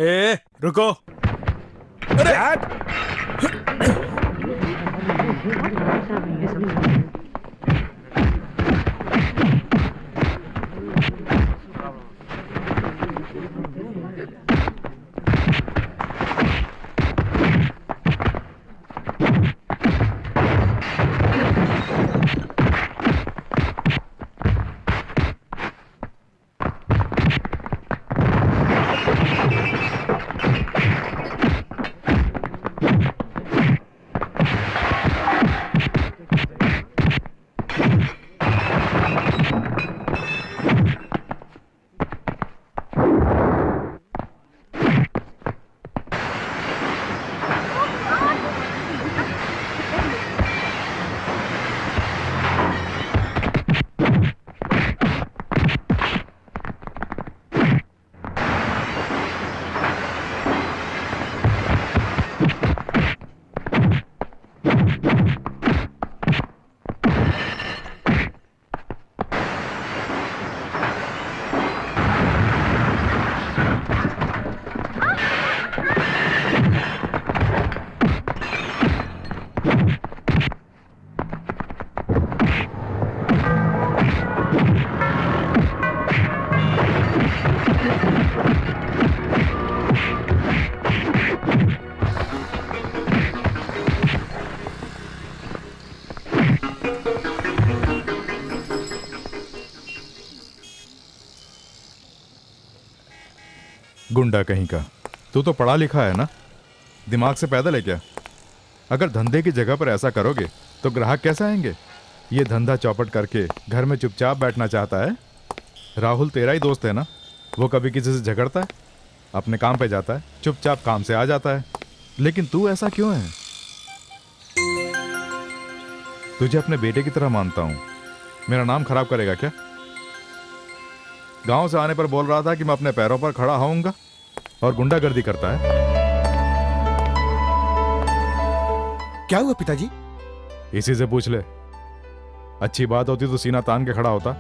ए रुको। अरे गुंडा कहीं का। तू तो पढ़ा लिखा है ना, दिमाग से पैदल है क्या? अगर धंधे की जगह पर ऐसा करोगे तो ग्राहक कैसे आएंगे? ये धंधा चौपट करके घर में चुपचाप बैठना चाहता है। राहुल तेरा ही दोस्त है ना, वो कभी किसी से झगड़ता है? अपने काम पे जाता है, चुपचाप काम से आ जाता है। लेकिन तू ऐसा क्यों है? तुझे अपने बेटे की तरह मानता हूं, मेरा नाम खराब करेगा क्या? गांव से आने पर बोल रहा था कि मैं अपने पैरों पर खड़ा होऊंगा और गुंडागर्दी करता है। क्या हुआ पिताजी? इसी से पूछ ले। अच्छी बात होती तो सीना तान के खड़ा होता।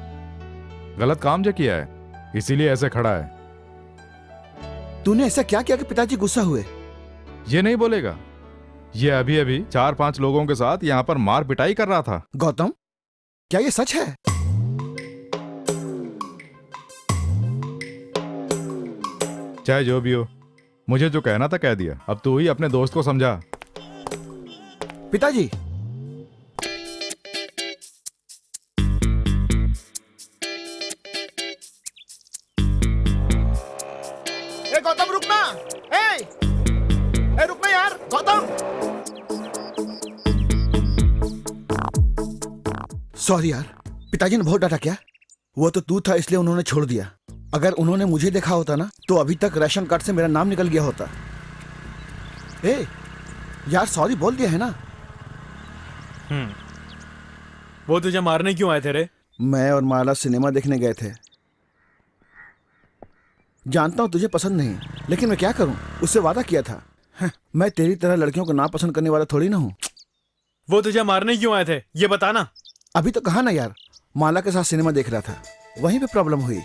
गलत काम जो किया है इसीलिए ऐसे खड़ा है। तूने ऐसा क्या किया कि पिताजी गुस्सा हुए? ये नहीं बोलेगा। ये अभी अभी 4-5 लोगों के साथ यहाँ पर मार पिटाई कर रहा था। गौतम, क्या ये सच है? चाहे जो भी हो, मुझे जो कहना था कह दिया। अब तू ही अपने दोस्त को समझा। पिताजी, ए गौतम रुकना। ए रुकना यार गौतम। सॉरी यार, पिताजी ने बहुत डांटा क्या? वो तो तू था इसलिए उन्होंने छोड़ दिया। अगर उन्होंने मुझे देखा होता ना तो अभी तक राशन कार्ड से मेरा नाम निकल गया होता। ए यार, सॉरी बोल दिया है ना। वो तुझे मारने क्यों आए थे रे? मैं और माला सिनेमा देखने गए थे। जानता हूं तुझे पसंद नहीं, लेकिन मैं क्या करूं, उससे वादा किया था। मैं तेरी तरह लड़कियों को नापसंद करने वाला थोड़ी ना हूं। वो तुझे मारने क्यों आए थे ये बता ना। अभी तो कहा ना यार, माला के साथ सिनेमा देख रहा था, वहीं पे प्रॉब्लम हुई।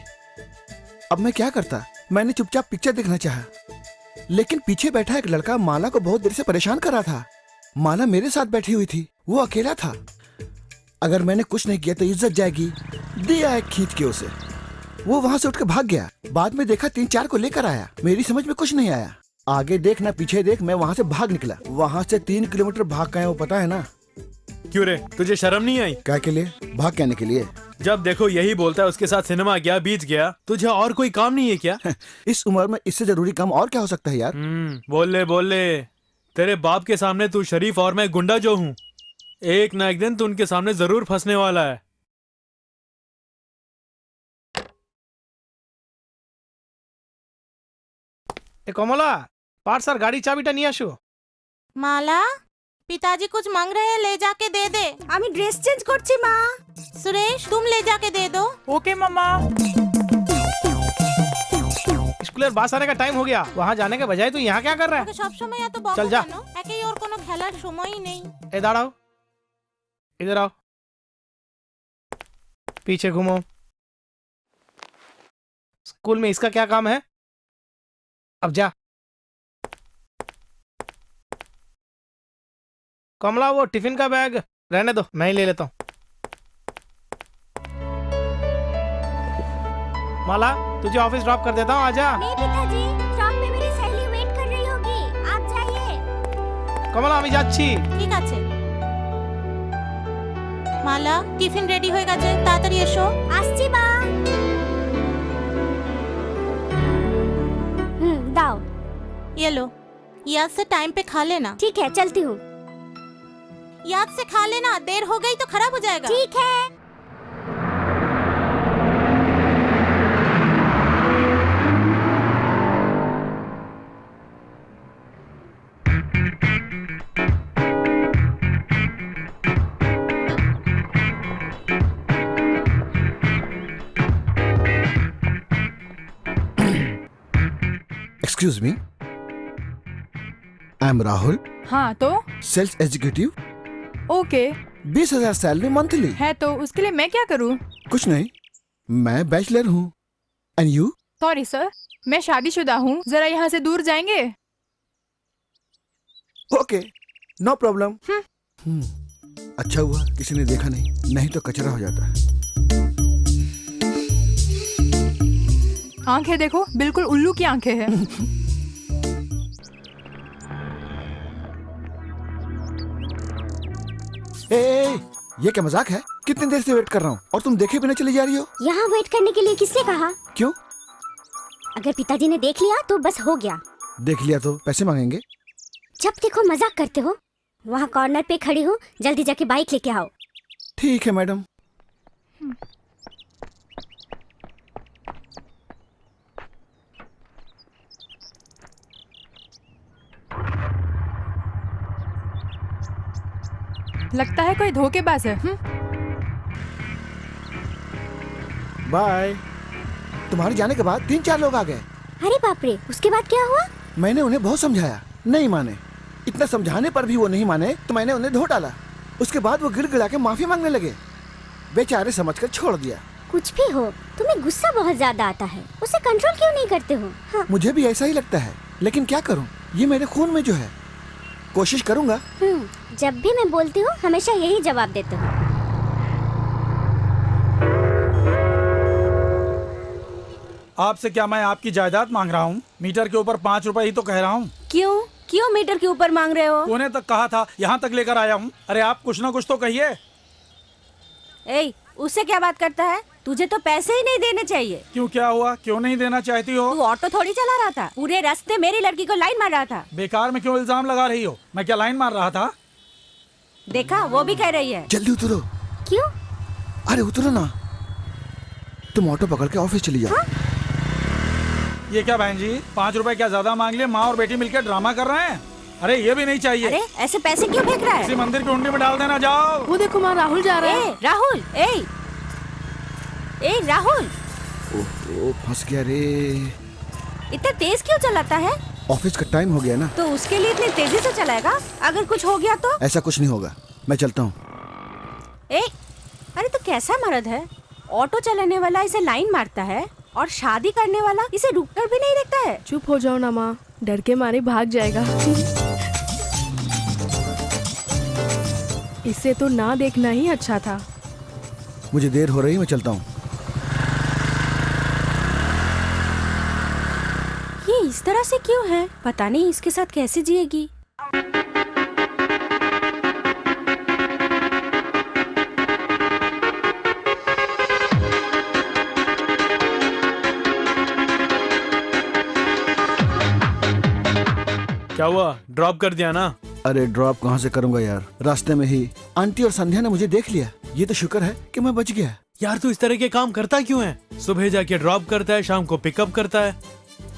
अब मैं क्या करता? मैंने चुपचाप पिक्चर देखना चाहा, लेकिन पीछे बैठा एक लड़का माला को बहुत देर से परेशान कर रहा था। माला मेरे साथ बैठी हुई थी, वो अकेला था। अगर मैंने कुछ नहीं किया तो इज्जत जाएगी। दिया एक खींच के उसे। वो वहां से उठ के भाग गया। बाद में देखा 3-4 को लेकर आया। मेरी समझ में कुछ नहीं आया। आगे देख ना पीछे देख, मैं वहां से भाग निकला। वहां से 3 किलोमीटर भाग गए, वो पता है ना। क्यों रे, तुझे शर्म नहीं आई? क्या के लिए? भाग कहने के लिए। जब देखो यही बोलता है, उसके साथ सिनेमा गया, बीत गया। तुझे और कोई काम नहीं है क्या? इस उम्र में इससे जरूरी काम और क्या हो सकता है यार? बोल ले। तेरे बाप के सामने तू शरीफ और मैं गुंडा जो हूँ। एक ना एक दिन तू उनके सामने जरूर फंसने वाला है। কমলা, পার্স আর গাড়ি চাবিটা নিয়ে আসো। মালা, पिताजी कुछ मांग रहे हैं, ले जाके दे दे। আমি ড্রেস চেঞ্জ করছি মা। सुरेश तुम ले जाके दे दो। ओके मम्मा। স্কুলের বাস আনে का टाइम हो गया। वहाँ जाने के बजाय तू यहाँ क्या कर रहा है? তোকে সব সময় এত বকা চল যা। কেন? একেই ওর কোনো খেলার সময়ই নেই। ए दाड़ाओ, इधर आओ, पीछे घूमो। स्कूल में इसका क्या काम है? अब जा। कमला वो टिफिन का बैग रहने दो, मैं ही ले लेता हूँ। माला तुझे ऑफिस ड्रॉप कर देता हूँ, आजा। नहीं पिताजी, शॉप पे मेरी सहेली वेट कर रही होगी, आप जाइए। कमला আমি যাচ্ছি। ঠিক আছে। মালা টিফিন রেডি হয়ে গেছে, তাড়াতাড়ি এসো। আসছি মা। दाओ। ये लो, याद से टाइम पे खा लेना। ठीक है, चलती हूँ। याद से खा लेना, देर हो गई तो खराब हो जाएगा। ठीक है। Excuse me, I am Rahul, हाँ तो sales executive. Okay 20,000 salary monthly. है तो उसके लिए मैं क्या करूँ? कुछ नहीं, मैं बैचलर हूँ। And you? सॉरी सर, मैं शादीशुदा हूँ, जरा यहाँ से दूर जाएंगे? Okay, no problem. अच्छा हुआ किसी ने देखा नहीं तो कचरा हो जाता। आंखें देखो, बिल्कुल उल्लू की आंखें हैं। ए, ये क्या मजाक है? कितनी देर से वेट कर रहा हूँ और तुम देखे बिना चली जा रही हो? यहाँ वेट करने के लिए किसने कहा? क्यों? अगर पिताजी ने देख लिया तो बस हो गया। देख लिया तो पैसे मांगेंगे? जब देखो मजाक करते हो। वहाँ कॉर्नर पे खड़ी हूँ, जल्दी जाके बाइक लेके आओ। ठीक है मैडम। लगता है कोई धोखेबाज है। बाय। तुम्हारे जाने के बाद 3-4 लोग आ गए। अरे बाप रे, उसके बाद क्या हुआ? मैंने उन्हें बहुत समझाया, नहीं माने। इतना समझाने पर भी वो नहीं माने तो मैंने उन्हें धो डाला। उसके बाद वो गिड़गिड़ा के माफी मांगने लगे। बेचारे समझकर छोड़ दिया। कुछ भी हो, तुम्हें गुस्सा बहुत ज्यादा आता है, उसे कंट्रोल क्यों नहीं करते हो? हाँ। मुझे भी ऐसा ही लगता है, लेकिन क्या करूं, ये मेरे खून में जो है। कोशिश करूंगा। जब भी मैं बोलती हूँ हमेशा यही जवाब देते हो। आपसे क्या मैं आपकी जायदाद मांग रहा हूँ? मीटर के ऊपर 5 रुपए ही तो कह रहा हूँ। क्यों क्यों मीटर के ऊपर मांग रहे हो? कोने तक कहा था, यहाँ तक लेकर आया हूँ। अरे आप कुछ ना कुछ तो कहिए। ए, उससे क्या बात करता है? तुझे तो पैसे ही नहीं देने चाहिए। क्यों, क्या हुआ? क्यों नहीं देना चाहती हो? तू ऑटो थोड़ी चला रहा था, पूरे रास्ते मेरी लड़की को लाइन मार रहा था। बेकार में क्यों इल्जाम लगा रही हो? मैं क्या लाइन मार रहा था? देखा, वो भी कह रही है। जल्दी उतरो। क्यों? अरे उतरो ना, तुम ऑटो पकड़ के ऑफिस चली जाओ। ये क्या बहन जी, 5 रुपए क्या ज्यादा मांग लिए? माँ और बेटी मिलकर ड्रामा कर रहे हैं। अरे ये भी नहीं चाहिए। अरे ऐसे पैसे क्यों फेंक रहा है? किसी मंदिर की हुंडी में डाल देना। जाओ। वो देखो माँ, राहुल जा रहा है। राहुल, ए राहुल, ओह, फंस गया रे। इतना तेज क्यों चलाता है? ऑफिस का टाइम हो गया ना। तो उसके लिए इतनी तेजी से चलाएगा? अगर कुछ हो गया तो? ऐसा कुछ नहीं होगा, मैं चलता हूँ। अरे तो कैसा मर्द है? ऑटो चलाने वाला इसे लाइन मारता है और शादी करने वाला इसे रुककर भी नहीं देखता है। चुप हो जाओ ना माँ, डर के मारे भाग जाएगा। इसे तो ना देखना ही अच्छा था। मुझे देर हो रही, मैं चलता हूँ। ये इस तरह से क्यों है? पता नहीं इसके साथ कैसे जिएगी। क्या हुआ, ड्रॉप कर दिया ना? अरे ड्रॉप कहाँ से करूंगा यार, रास्ते में ही आंटी और संध्या ने मुझे देख लिया। ये तो शुक्र है कि मैं बच गया। यार तू इस तरह के काम करता क्यों है? सुबह जाके ड्रॉप करता है, शाम को पिकअप करता है।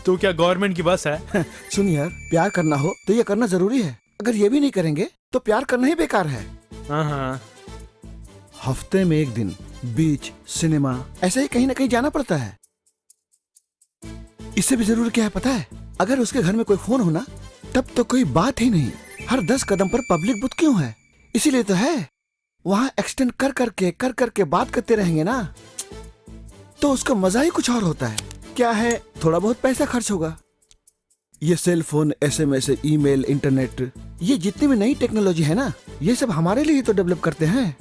तू क्या गवर्नमेंट की बस है? सुन यार, प्यार करना हो तो ये करना जरूरी है। अगर ये भी नहीं करेंगे तो प्यार करना ही बेकार है। हाँ। हफ्ते में एक दिन बीच, सिनेमा, ऐसे ही कहीं ना कहीं जाना पड़ता है। इससे भी जरूर क्या है पता है? अगर उसके घर में कोई फोन हो ना, तब तो कोई बात ही नहीं। हर 10 कदम पर पब्लिक बूथ क्यों है? इसीलिए तो है। वहाँ एक्सटेंड कर करके बात करते रहेंगे ना, तो उसका मजा ही कुछ और होता है। क्या है, थोड़ा बहुत पैसा खर्च होगा, ये cell phone, SMS, email, internet, ये जितनी भी नई टेक्नोलॉजी है ना, ये सब हमारे लिए ही तो डेवलप करते हैं।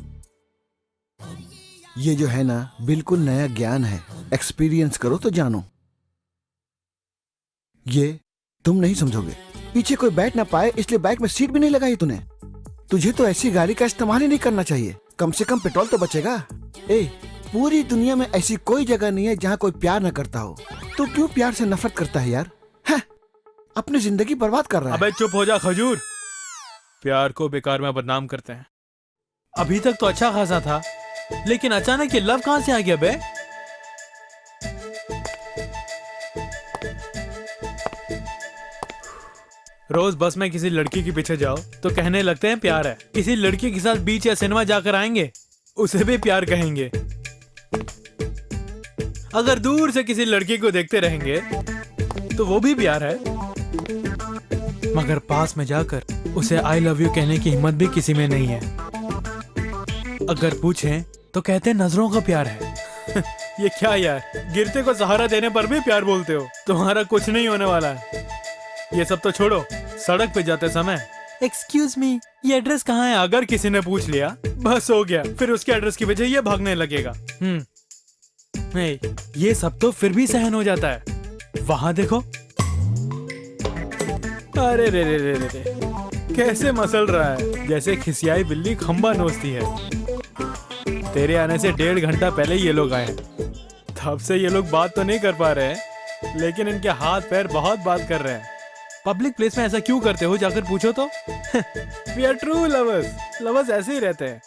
ये जो है ना, बिल्कुल नया ज्ञान है। एक्सपीरियंस करो तो जानो। ये तुम नहीं समझोगे। पीछे कोई बैठ ना पाए इसलिए बाइक में सीट भी नहीं लगाई तूने। तुझे तो ऐसी गाड़ी का इस्तेमाल ही नहीं करना चाहिए। कम से कम पेट्रोल तो बचेगा। ए, पूरी दुनिया में ऐसी कोई जगह नहीं है जहाँ कोई प्यार न करता हो। तो क्यों प्यार से नफरत करता है यार? है? अपनी जिंदगी बर्बाद कर रहा है। अबे चुप हो जा खजूर। प्यार को बेकार में बदनाम करते हैं। अभी तक तो अच्छा खासा था, लेकिन अचानक ये लव कहां से आ गया बे? रोज बस में किसी लड़की के पीछे जाओ तो कहने लगते हैं प्यार है। किसी लड़की के साथ बीच या सिनेमा जाकर आएंगे, उसे भी प्यार कहेंगे। अगर दूर से किसी लड़की को देखते रहेंगे तो वो भी प्यार है। मगर पास में जाकर उसे आई लव यू कहने की हिम्मत भी किसी में नहीं है। अगर पूछें तो कहते हैं नजरों का प्यार है। ये क्या यार, गिरते को सहारा देने पर भी प्यार बोलते हो। तुम्हारा कुछ नहीं होने वाला है। ये सब तो छोड़ो, सड़क पे जाते समय एक्सक्यूज मी, ये एड्रेस कहाँ है अगर किसी ने पूछ लिया, बस हो गया। फिर उसके एड्रेस की वजह ये भागने लगेगा। नहीं, ये सब तो फिर भी सहन हो जाता है। वहां देखो, अरे रे रे रे रे रे, कैसे मसल रहा है, जैसे खिसियाई बिल्ली खंबा नोचती है। तेरे आने से 1.5 घंटा पहले ये लोग आए हैं। तब से ये लोग बात तो नहीं कर पा रहे हैं, लेकिन इनके हाथ पैर बहुत बात कर रहे हैं। पब्लिक प्लेस में ऐसा क्यों करते हो, जाकर पूछो तो। We are true lovers. Lovers ऐसे ही रहते हैं।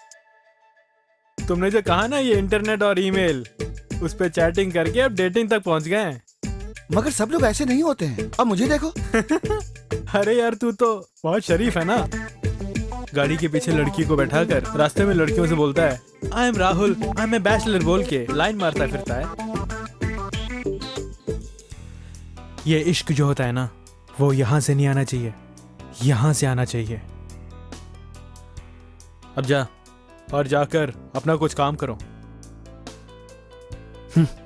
तुमने जो कहा ना, ये इंटरनेट और ईमेल, उस पे चैटिंग करके अब डेटिंग तक पहुंच गए हैं। मगर सब लोग ऐसे नहीं होते हैं। अब मुझे देखो। अरे यार, तू तो बहुत शरीफ है ना। गाड़ी के पीछे लड़की को बैठाकर रास्ते में लड़कियों से बोलता है I am Rahul, I am a bachelor बोल के लाइन मारता फिरता है। ये इश्क जो होता है ना, वो यहाँ से नहीं आना चाहिए, यहाँ से आना चाहिए। अब जा और जाकर अपना कुछ काम करो।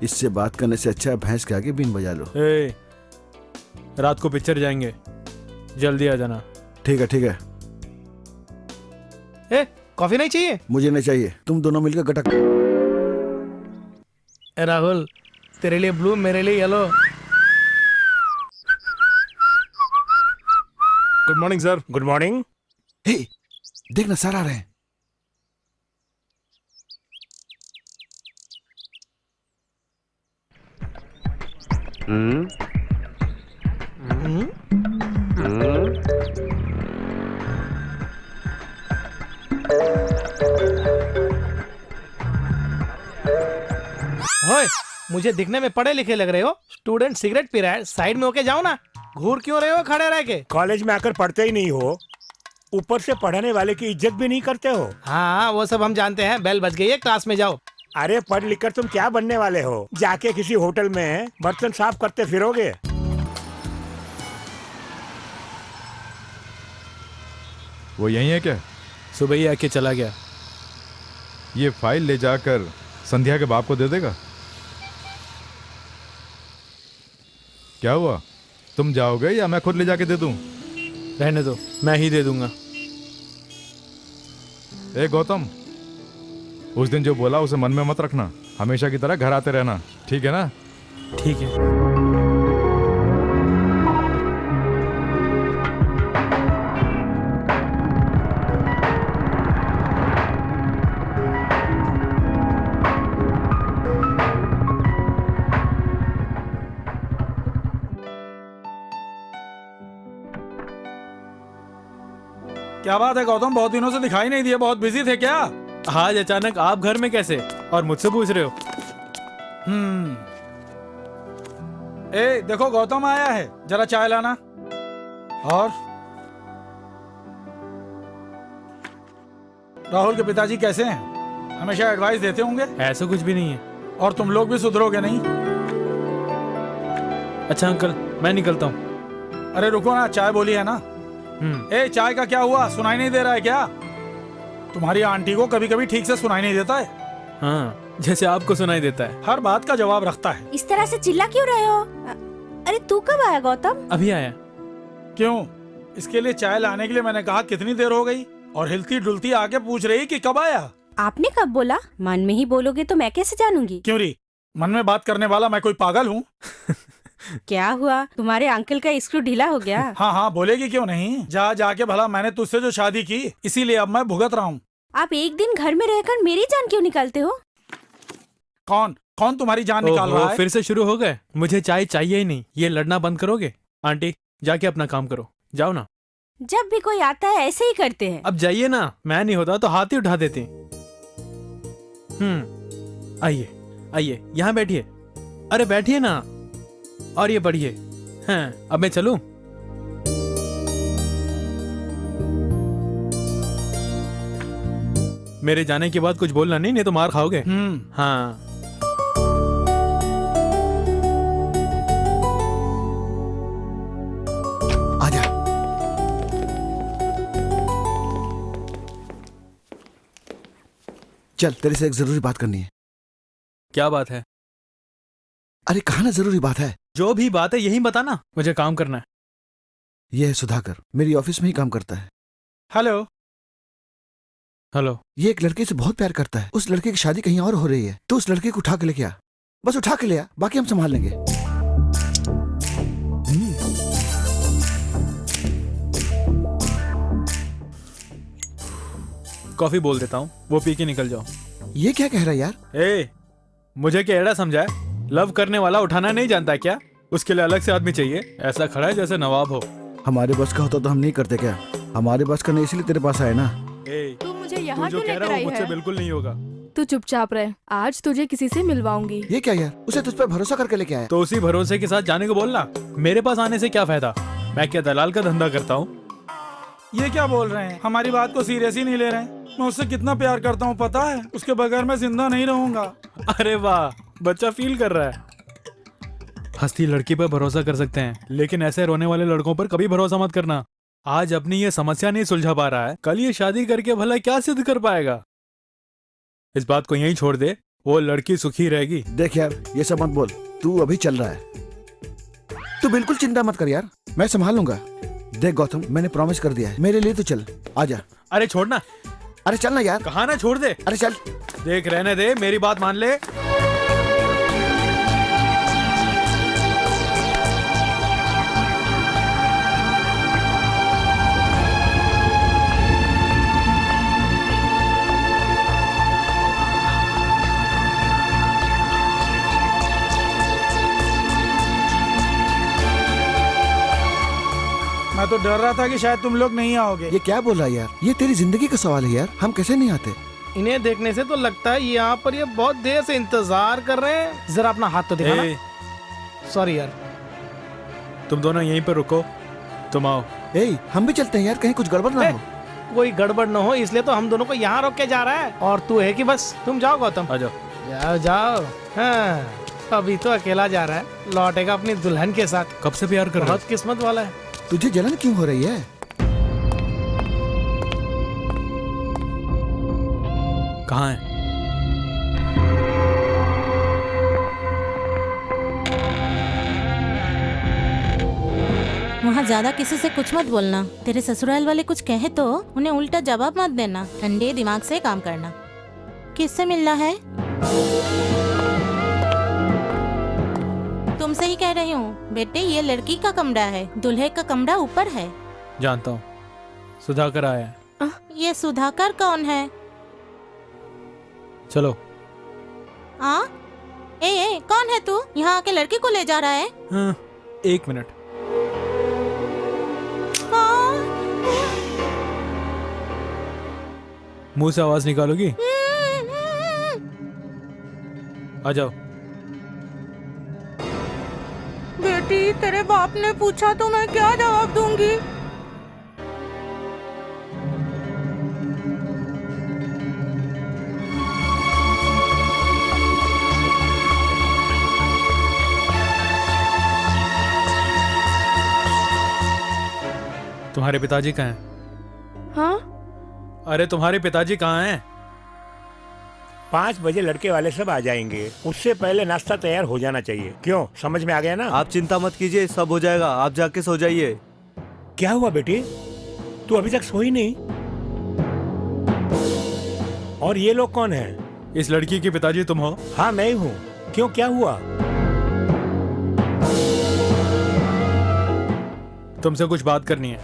इससे बात करने से अच्छा भैंस के आगे बीन बजा लो। ए, रात को पिक्चर जाएंगे, जल्दी आ जाना। ठीक है ठीक है। ए, कॉफी नहीं चाहिए? मुझे नहीं चाहिए, तुम दोनों मिलकर गटक। ए राहुल, तेरे लिए ब्लू, मेरे लिए yellow. Good morning sir. Good morning. Hey, देखना सर आ रहे हैं। ओए, मुझे दिखने में पढ़े लिखे लग रहे हो। स्टूडेंट सिगरेट पी रहा है, साइड में होके जाओ ना। घूर क्यों रहे हो खड़े रह के? कॉलेज में आकर पढ़ते ही नहीं हो, ऊपर से पढ़ाने वाले की इज्जत भी नहीं करते हो। हाँ, वो सब हम जानते हैं। बेल बज गई है, क्लास में जाओ। अरे पढ़ लिख कर तुम क्या बनने वाले हो? जाके किसी होटल में बर्तन साफ करते फिरोगे। वो यही है क्या? सुबह ही आके चला गया। ये फाइल ले जाकर संध्या के बाप को दे देगा? क्या हुआ, तुम जाओगे या मैं खुद ले जाके दे दूं? रहने दो, मैं ही दे दूंगा। ए गौतम, उस दिन जो बोला उसे मन में मत रखना। हमेशा की तरह घर आते रहना, ठीक है ना? ठीक है। क्या बात है गौतम, बहुत दिनों से दिखाई नहीं दिए, बहुत बिजी थे क्या? आज अचानक आप घर में कैसे, और मुझसे पूछ रहे हो? ए देखो, गौतम आया है, जरा चाय लाना। और राहुल के पिताजी कैसे हैं? हमेशा एडवाइस देते होंगे। ऐसा कुछ भी नहीं है। और तुम लोग भी सुधरोगे नहीं? अच्छा अंकल, मैं निकलता हूँ। अरे रुको ना, चाय बोली है ना। ए, चाय का क्या हुआ, सुनाई नहीं दे रहा है क्या? तुम्हारी आंटी को कभी कभी ठीक से सुनाई नहीं देता है। हाँ, जैसे आपको सुनाई देता है। हर बात का जवाब रखता है। इस तरह से चिल्ला क्यों रहे हो? अरे तू कब आया गौतम? अभी आया। क्यों? इसके लिए चाय लाने के लिए मैंने कहा कितनी देर हो गई, और हिलती डुलती आके पूछ रही कि कब आया। आपने कब बोला? मन में ही बोलोगे तो मैं कैसे जानूंगी? क्यों री, मन में बात करने वाला मैं कोई पागल हूँ? क्या हुआ, तुम्हारे अंकल का स्क्रू ढीला हो गया? हाँ हाँ बोलेगी क्यों नहीं। जा जाके भला मैंने तुझसे जो शादी की, इसीलिए अब मैं भुगत रहा हूँ। आप एक दिन घर में रहकर मेरी जान क्यों निकालते हो? कौन कौन तुम्हारी जान निकाल ओहो, रहा है? फिर से शुरू हो गए। मुझे चाय चाहिए ही नहीं। ये लड़ना बंद करोगे? आंटी जाके अपना काम करो, जाओ ना। जब भी कोई आता है ऐसे ही करते हैं। अब जाइए ना, मैं नहीं होता तो हाथ ही उठा देते। आइए आइए, यहाँ बैठिए। अरे बैठिए ना, और ये पढ़िए। हाँ, अब मैं चलूं? मेरे जाने के बाद कुछ बोलना नहीं तो मार खाओगे। हाँ। आजा। चल, तेरे से एक जरूरी बात करनी है। क्या बात है? अरे कहा ना जरूरी बात है। जो भी बात है यही बताना, मुझे काम करना है। यह है सुधाकर, मेरी ऑफिस में ही काम करता है। हेलो। हेलो। ये एक लड़के से बहुत प्यार करता है। उस लड़के की शादी कहीं और हो रही है, तो उस लड़के को उठा के लेके आ। बस उठा के ले आ, बाकी हम संभाल लेंगे। कॉफी बोल देता हूँ, वो पी के निकल जाओ। ये क्या कह रहा है यार? ए, मुझे क्या एड़ा समझा है? लव करने वाला उठाना नहीं जानता क्या? उसके लिए अलग से आदमी चाहिए। ऐसा खड़ा है जैसे नवाब हो। हमारे बस का होता तो हम नहीं करते क्या? हमारे बस का नहीं, इसलिए तेरे पास आए ना। ए, तू मुझे तू यहाँ जो क्यों कह लेकर रहा आई हो मुझसे है? बिल्कुल नहीं होगा। तू चुपचाप रह, आज तुझे किसी से मिलवाऊंगी। ये क्या यार? उसे तुझ पर भरोसा करके लेके आया। तो उसी भरोसे के साथ जाने को बोलना। मेरे पास आने से क्या फायदा? मैं क्या दलाल का धंधा करता हूँ? ये क्या बोल रहे हैं? हमारी बात को सीरियस ही नहीं ले रहे हैं। मैं उससे कितना प्यार करता हूँ पता है? उसके बगैर मैं जिंदा नहीं रहूंगा। अरे वाह, बच्चा फील कर रहा है। हंसती लड़की पर भरोसा कर सकते हैं, लेकिन ऐसे रोने वाले लड़कों पर कभी भरोसा मत करना। आज अपनी ये समस्या नहीं सुलझा पा रहा है, कल ये शादी करके भला क्या सिद्ध कर पाएगा? इस बात को यहीं छोड़ दे, वो लड़की सुखी रहेगी। देख यार, ये सब मत बोल। तू अभी चल रहा है। तू बिल्कुल चिंता मत कर यार, मैं संभाल लूंगा। देख गौतम, मैंने प्रॉमिस कर दिया है, मेरे लिए तो चल। आजा। अरे छोड़ना। अरे चल ना यार। कहा ना छोड़ दे। अरे चल। देख, रहने दे, मेरी बात मान ले। मैं तो डर रहा था कि शायद तुम लोग नहीं आओगे। ये क्या बोल रहा है यार? ये तेरी जिंदगी का सवाल है यार, हम कैसे नहीं आते? इन्हें देखने से तो लगता है यहाँ पर ये बहुत देर से इंतजार कर रहे हैं। जरा अपना हाथ तो दिखाना। ए, सॉरी यार। तुम दोनों यहीं पर रुको, तुम आओ। ए, हम भी चलते हैं यार, कहीं कुछ गड़बड़ ना हो। कोई गड़बड़ न हो इसलिए तो हम दोनों को यहाँ रोक के जा रहा है। और तू है कि बस तुम जाओ गौतम। आ जाओ। जाओ जाओ। हाँ, अभी तो अकेला जा रहा है, लौटेगा अपनी दुल्हन के साथ। कब से प्यार कर रहा बहुत किस्मत वाला है। तुझे जलन क्यों हो रही है? कहाँ है? वहाँ ज्यादा किसी से कुछ मत बोलना। तेरे ससुराल वाले कुछ कहे तो उन्हें उल्टा जवाब मत देना। ठंडे दिमाग से काम करना। किससे मिलना है? तुमसे ही कह रही हूँ बेटे, ये लड़की का कमरा है, दूल्हे का कमरा ऊपर है। जानता हूँ, सुधाकर आया है। ये सुधाकर कौन है? चलो। हाँ? ए, कौन है तू? यहाँ आके लड़की को ले जा रहा है? हाँ, 1 मिनट। हाँ? मुंह से आवाज निकालोगी? आ जाओ। बेटी, तेरे बाप ने पूछा तो मैं क्या जवाब दूंगी? तुम्हारे पिताजी कहाँ हैं? हाँ? अरे तुम्हारे पिताजी कहाँ हैं? 5 बजे लड़के वाले सब आ जाएंगे, उससे पहले नाश्ता तैयार हो जाना चाहिए। क्यों, समझ में आ गया ना? आप चिंता मत कीजिए, सब हो जाएगा, आप जाके सो जाइए। क्या हुआ बेटी? तू अभी तक सोई नहीं? और ये लोग कौन हैं? इस लड़की के पिताजी तुम हो? हाँ मैं ही हूँ। क्यों, क्या हुआ? तुमसे कुछ बात करनी है।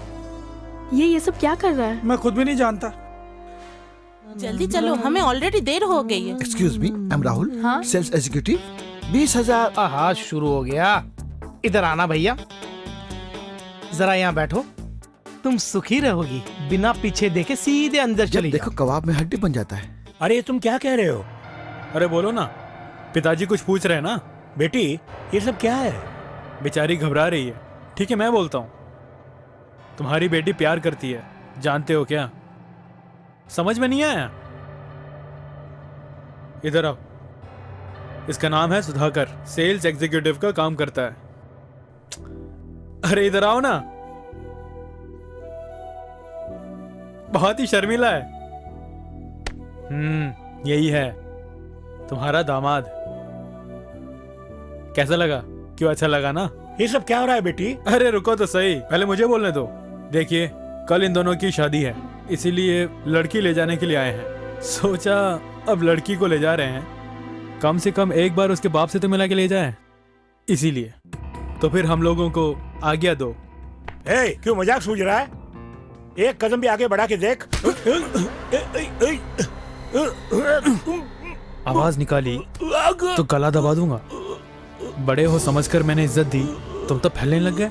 ये सब क्या कर रहा है? मैं खुद भी नहीं जानता। जल्दी चलो, हमें ऑलरेडी देर हो गई है। Excuse me, I am Rahul, हाँ? Sales executive. 20,000। आहा, शुरू हो गया। इधर आना भैया, जरा यहाँ बैठो। तुम सुखी रहोगी, बिना पीछे देखे सीधे अंदर जब चली देखो जाओ। कबाब में हड्डी बन जाता है। अरे तुम क्या कह रहे हो? अरे बोलो ना, पिताजी कुछ पूछ रहे हैं ना। बेटी ये सब क्या है? बेचारी घबरा रही है। ठीक है, मैं बोलता हूँ। तुम्हारी बेटी प्यार करती है, जानते हो क्या? समझ में नहीं आया? इधर आओ। इसका नाम है सुधाकर, सेल्स एग्जीक्यूटिव का काम करता है। अरे इधर आओ ना। बहुत ही शर्मीला है। यही है तुम्हारा दामाद। कैसा लगा? क्यों अच्छा लगा ना? ये सब क्या हो रहा है बेटी? अरे रुको तो सही, पहले मुझे बोलने दो। देखिए, कल इन दोनों की शादी है, इसीलिए लड़की ले जाने के लिए आए हैं। सोचा अब लड़की को ले जा रहे हैं, कम से कम एक बार उसके बाप से तो मिला के ले जाए, इसीलिए। तो फिर हम लोगों को आज्ञा दो। क्यों मजाक सूझ रहा है? एक कदम भी आगे बढ़ा के देख। आवाज निकाली तो गला दबा दूंगा। बड़े हो समझकर मैंने इज्जत दी, तुम तो फैलने लग गए।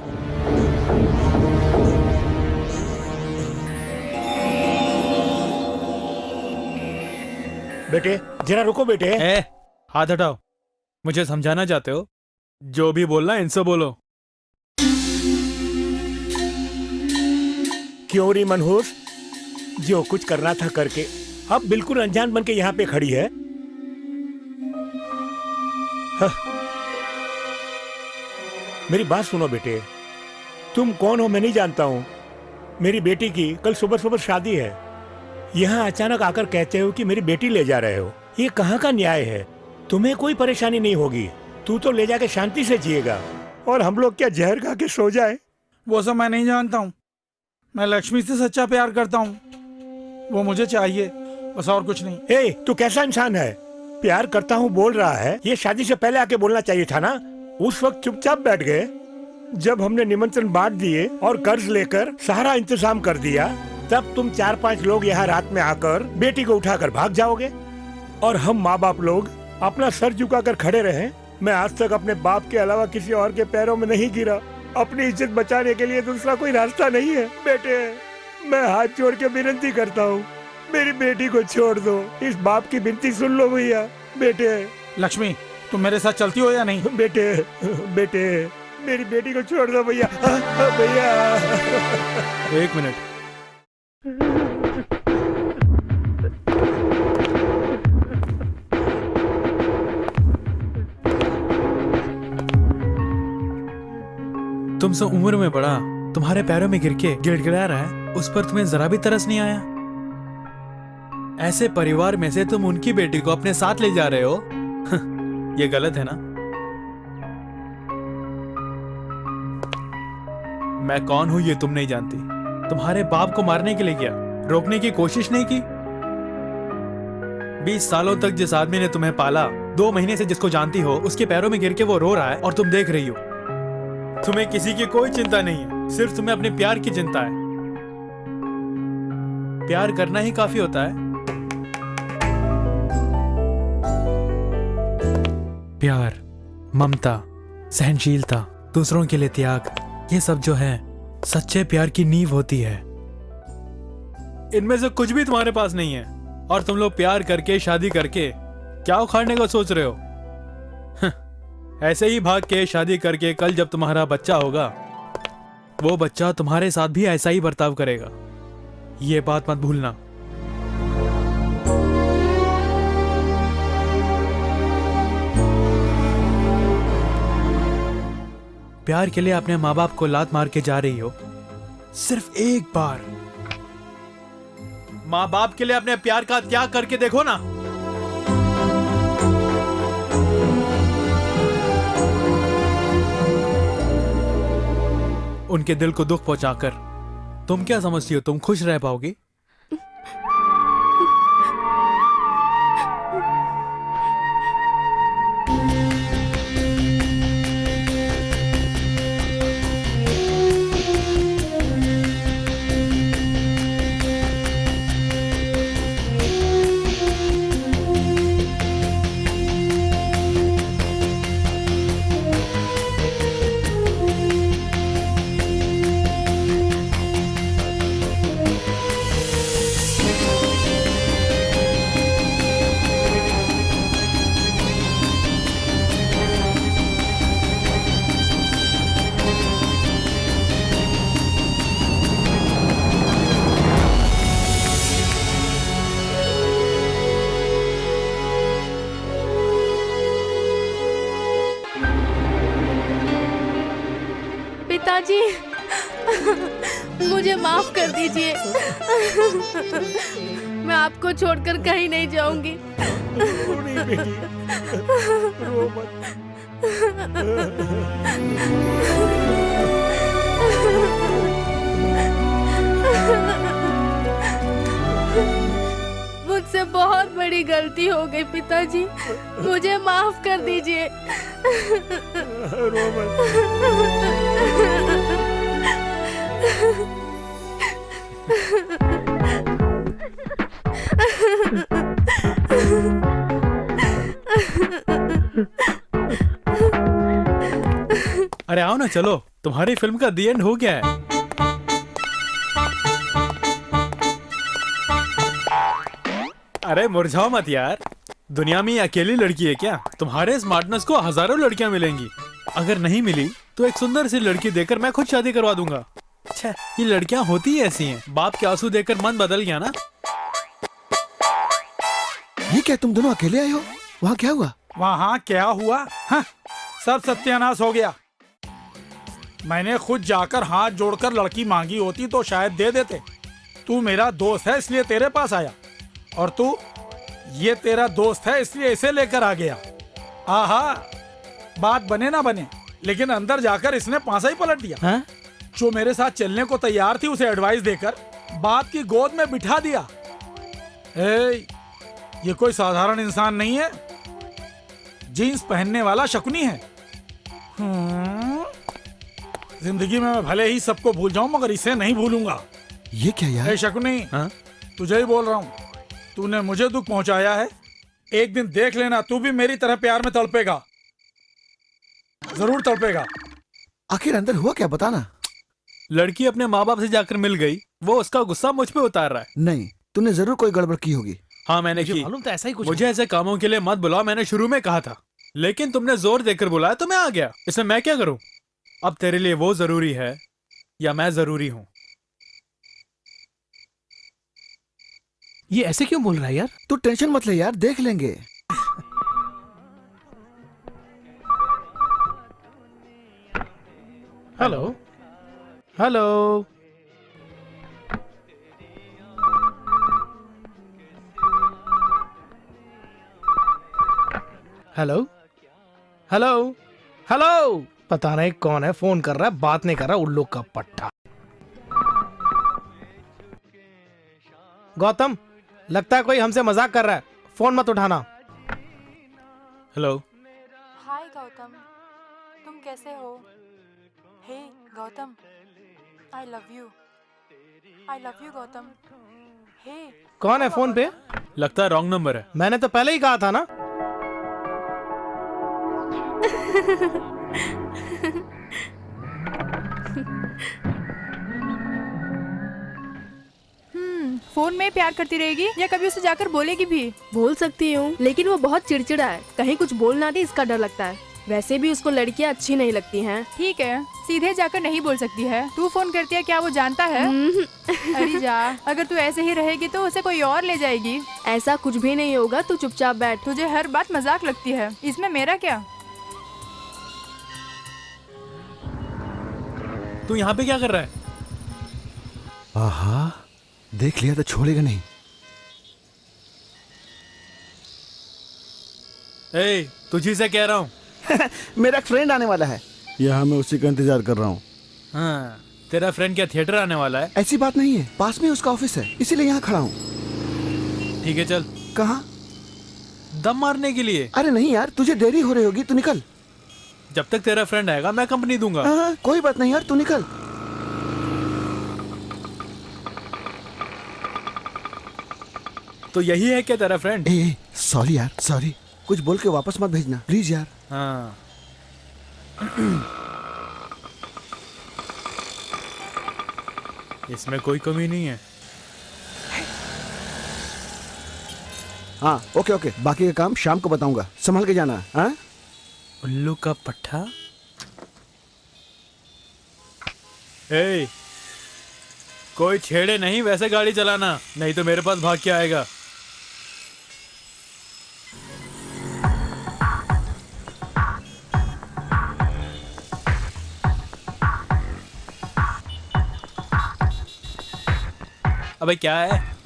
बेटे जरा रुको बेटे। हाथ हटाओ। मुझे समझाना चाहते हो? जो भी बोलना इनसे बोलो। क्यों री मनहूस, जो कुछ करना था करके अब बिल्कुल अनजान बन के यहाँ पे खड़ी है। मेरी बात सुनो बेटे, तुम कौन हो मैं नहीं जानता हूँ। मेरी बेटी की कल सुबह सुबह शादी है। यहाँ अचानक आकर कहते हो कि मेरी बेटी ले जा रहे हो। ये कहाँ का न्याय है? तुम्हें कोई परेशानी नहीं होगी, तू तो ले जाके शांति से जिएगा, और हम लोग क्या जहर खा के सो जाए? वो सब मैं नहीं जानता हूँ। मैं लक्ष्मी से सच्चा प्यार करता हूँ, वो मुझे चाहिए, बस और कुछ नहीं। तू कैसा इंसान है? प्यार करता हूँ बोल रहा है, ये शादी से पहले आके बोलना चाहिए था ना। उस वक्त चुपचाप बैठ गए। जब हमने निमंत्रण बांट दिए और कर्ज लेकर सारा इंतजाम कर दिया, तब तुम 4-5 लोग यहाँ रात में आकर बेटी को उठाकर भाग जाओगे, और हम माँ बाप लोग अपना सर झुकाकर खड़े रहे। मैं आज तक अपने बाप के अलावा किसी और के पैरों में नहीं गिरा। अपनी इज्जत बचाने के लिए दूसरा कोई रास्ता नहीं है। बेटे मैं हाथ जोड़ के विनती करता हूँ, मेरी बेटी को छोड़ दो। इस बाप की विनती सुन लो भैया। बेटे लक्ष्मी, तुम मेरे साथ चलती हो या नहीं? बेटे बेटे मेरी बेटी को छोड़ दो भैया। भैया एक मिनट। तुमसे उम्र में बड़ा तुम्हारे पैरों में गिर के गिड़गिड़ा रहा है, उस पर तुम्हें जरा भी तरस नहीं आया? ऐसे परिवार में से तुम उनकी बेटी को अपने साथ ले जा रहे हो। ये गलत है ना? मैं कौन हूं ये तुम नहीं जानती। तुम्हारे बाप को मारने के लिए किया, रोकने की कोशिश नहीं की। 20 सालों तक जिस आदमी ने तुम्हें पाला, 2 महीने से जिसको जानती हो, उसके पैरों में गिर के वो रो रहा है और तुम देख रही हो। तुम्हें किसी की कोई चिंता नहीं है, सिर्फ तुम्हें अपने प्यार की चिंता है। प्यार करना ही काफी होता है। प्यार, ममता, सहनशीलता, दूसरों के लिए त्याग, ये सब जो है सच्चे प्यार की नींव होती है। इनमें से कुछ भी तुम्हारे पास नहीं है, और तुम लोग प्यार करके शादी करके क्या उखाड़ने को सोच रहे हो? ऐसे ही भाग के शादी करके कल जब तुम्हारा बच्चा होगा, वो बच्चा तुम्हारे साथ भी ऐसा ही बर्ताव करेगा। ये बात मत भूलना। प्यार के लिए अपने माँ बाप को लात मार के जा रही हो, सिर्फ एक बार माँ बाप के लिए अपने प्यार का त्याग करके देखो ना। उनके दिल को दुख पहुंचाकर तुम क्या समझती हो तुम खुश रह पाओगी? पिताजी, मुझे माफ कर दीजिए। मैं आपको छोड़कर कहीं नहीं जाऊंगी। रो नहीं बेटी, रो मत। मुझसे बहुत बड़ी गलती हो गई पिताजी, मुझे माफ कर दीजिए। रो मत। अरे आओ ना, चलो, तुम्हारी फिल्म का दी एंड हो गया है। अरे मुरझाओ मत यार, दुनिया में ये अकेली लड़की है क्या? तुम्हारे स्मार्टनेस को हजारों लड़कियां मिलेंगी। अगर नहीं मिली तो एक सुंदर सी लड़की देकर मैं खुद शादी करवा दूंगा। छे, ये लड़कियां होती ही ऐसी हैं। बाप के आंसू देकर मन बदल गया ना। ये क्या, तुम दोनों अकेले आए हो? वहाँ क्या हुआ? वहाँ क्या हुआ? हाँ, सब सत्यानाश हो गया। मैंने खुद जाकर हाथ जोड़कर लड़की मांगी होती तो शायद दे देते। तू मेरा दोस्त है इसलिए तेरे पास आया, और तू ये तेरा दोस्त है इसलिए इसे लेकर आ गया। आहा, बात बने ना बने, लेकिन अंदर जाकर इसने पासा ही पलट दिया। हाँ? जो मेरे साथ चलने को तैयार थी उसे एडवाइस देकर बाप की गोद में बिठा दिया। ये कोई साधारण इंसान नहीं है, जीन्स पहनने वाला शकुनी है। जिंदगी में मैं भले ही सबको भूल जाऊं मगर इसे नहीं भूलूंगा। ये क्या यार? शकुनी, हाँ? तुझे ही बोल रहा हूँ, तूने मुझे दुख पहुंचाया है। एक दिन देख लेना, तू भी मेरी तरह प्यार में तड़पेगा, जरूर तड़पेगा। आखिर अंदर हुआ क्या, बताना। लड़की अपने माँ बाप से जाकर मिल गई, वो उसका गुस्सा मुझ पे उतार रहा है। नहीं, तूने जरूर कोई गड़बड़ की होगी। हाँ मैंने मुझे की। मालूम था ऐसा ही कुछ मुझे ऐसे कामों के लिए मत बुलाओ, मैंने शुरू में कहा था, लेकिन तुमने जोर देकर बुलाया तो मैं आ गया। इसमें मैं क्या करूं? अब तेरे लिए वो जरूरी है या मैं जरूरी हूं? ये ऐसे क्यों बोल रहा है यार? तू टेंशन मत ले यार, देख लेंगे। Hello hello, hello hello hello. पता नहीं कौन है, फोन कर रहा है, बात नहीं कर रहा, उल्लू का पट्टा। गौतम, लगता है कोई हमसे मजाक कर रहा है, फोन मत उठाना। हेलो। हाय गौतम, तुम कैसे हो? Hey Gautam, I love you, I love you Gautam. Hey, कौन है फोन पे? लगता है रॉन्ग नंबर है। मैंने तो पहले ही कहा था ना। फोन में प्यार करती रहेगी या कभी उसे जाकर बोलेगी भी? बोल सकती हूँ, लेकिन वो बहुत चिड़चिड़ा है, कहीं कुछ बोल ना दे इसका डर लगता है। वैसे भी उसको लड़कियाँ अच्छी नहीं लगती हैं। ठीक है, सीधे जाकर नहीं बोल सकती है। तू फोन करती है, क्या वो जानता है? अरे जा, अगर तू ऐसे ही रहेगी तो उसे कोई और ले जाएगी। ऐसा कुछ भी नहीं होगा, तू चुपचाप बैठ। तुझे हर बात मजाक लगती है, इसमें मेरा क्या? तू यहाँ पे क्या कर रहा है? आहा, देख लिया तो छोड़ेगा नहीं। ए, तुझी से कह रहा हूँ। मेरा एक फ्रेंड आने वाला है, यहाँ मैं उसी का इंतजार कर रहा हूँ। हाँ, तेरा फ्रेंड क्या थिएटर आने वाला है? ऐसी बात नहीं है, पास में उसका ऑफिस है, इसीलिए यहाँ खड़ा हूँ। ठीक है चल। कहाँ? दम मारने के लिए। अरे नहीं यार, तुझे देरी हो रही होगी, तू निकल। जब तक तेरा फ्रेंड आएगा मैं कंपनी दूंगा। हाँ, कोई बात नहीं यार, तू निकल। तो यही है क्या तेरा फ्रेंड? ए सॉरी यार, सॉरी। कुछ बोल के वापस मत भेजना प्लीज यार। हाँ। इसमें कोई कमी नहीं है। हाँ ओके ओके, बाकी का काम शाम को बताऊंगा, संभल के जाना। हाँ उल्लू का पट्टा। ए, कोई छेड़े नहीं, वैसे गाड़ी चलाना, नहीं तो मेरे पास भाग के आएगा। अबे क्या है?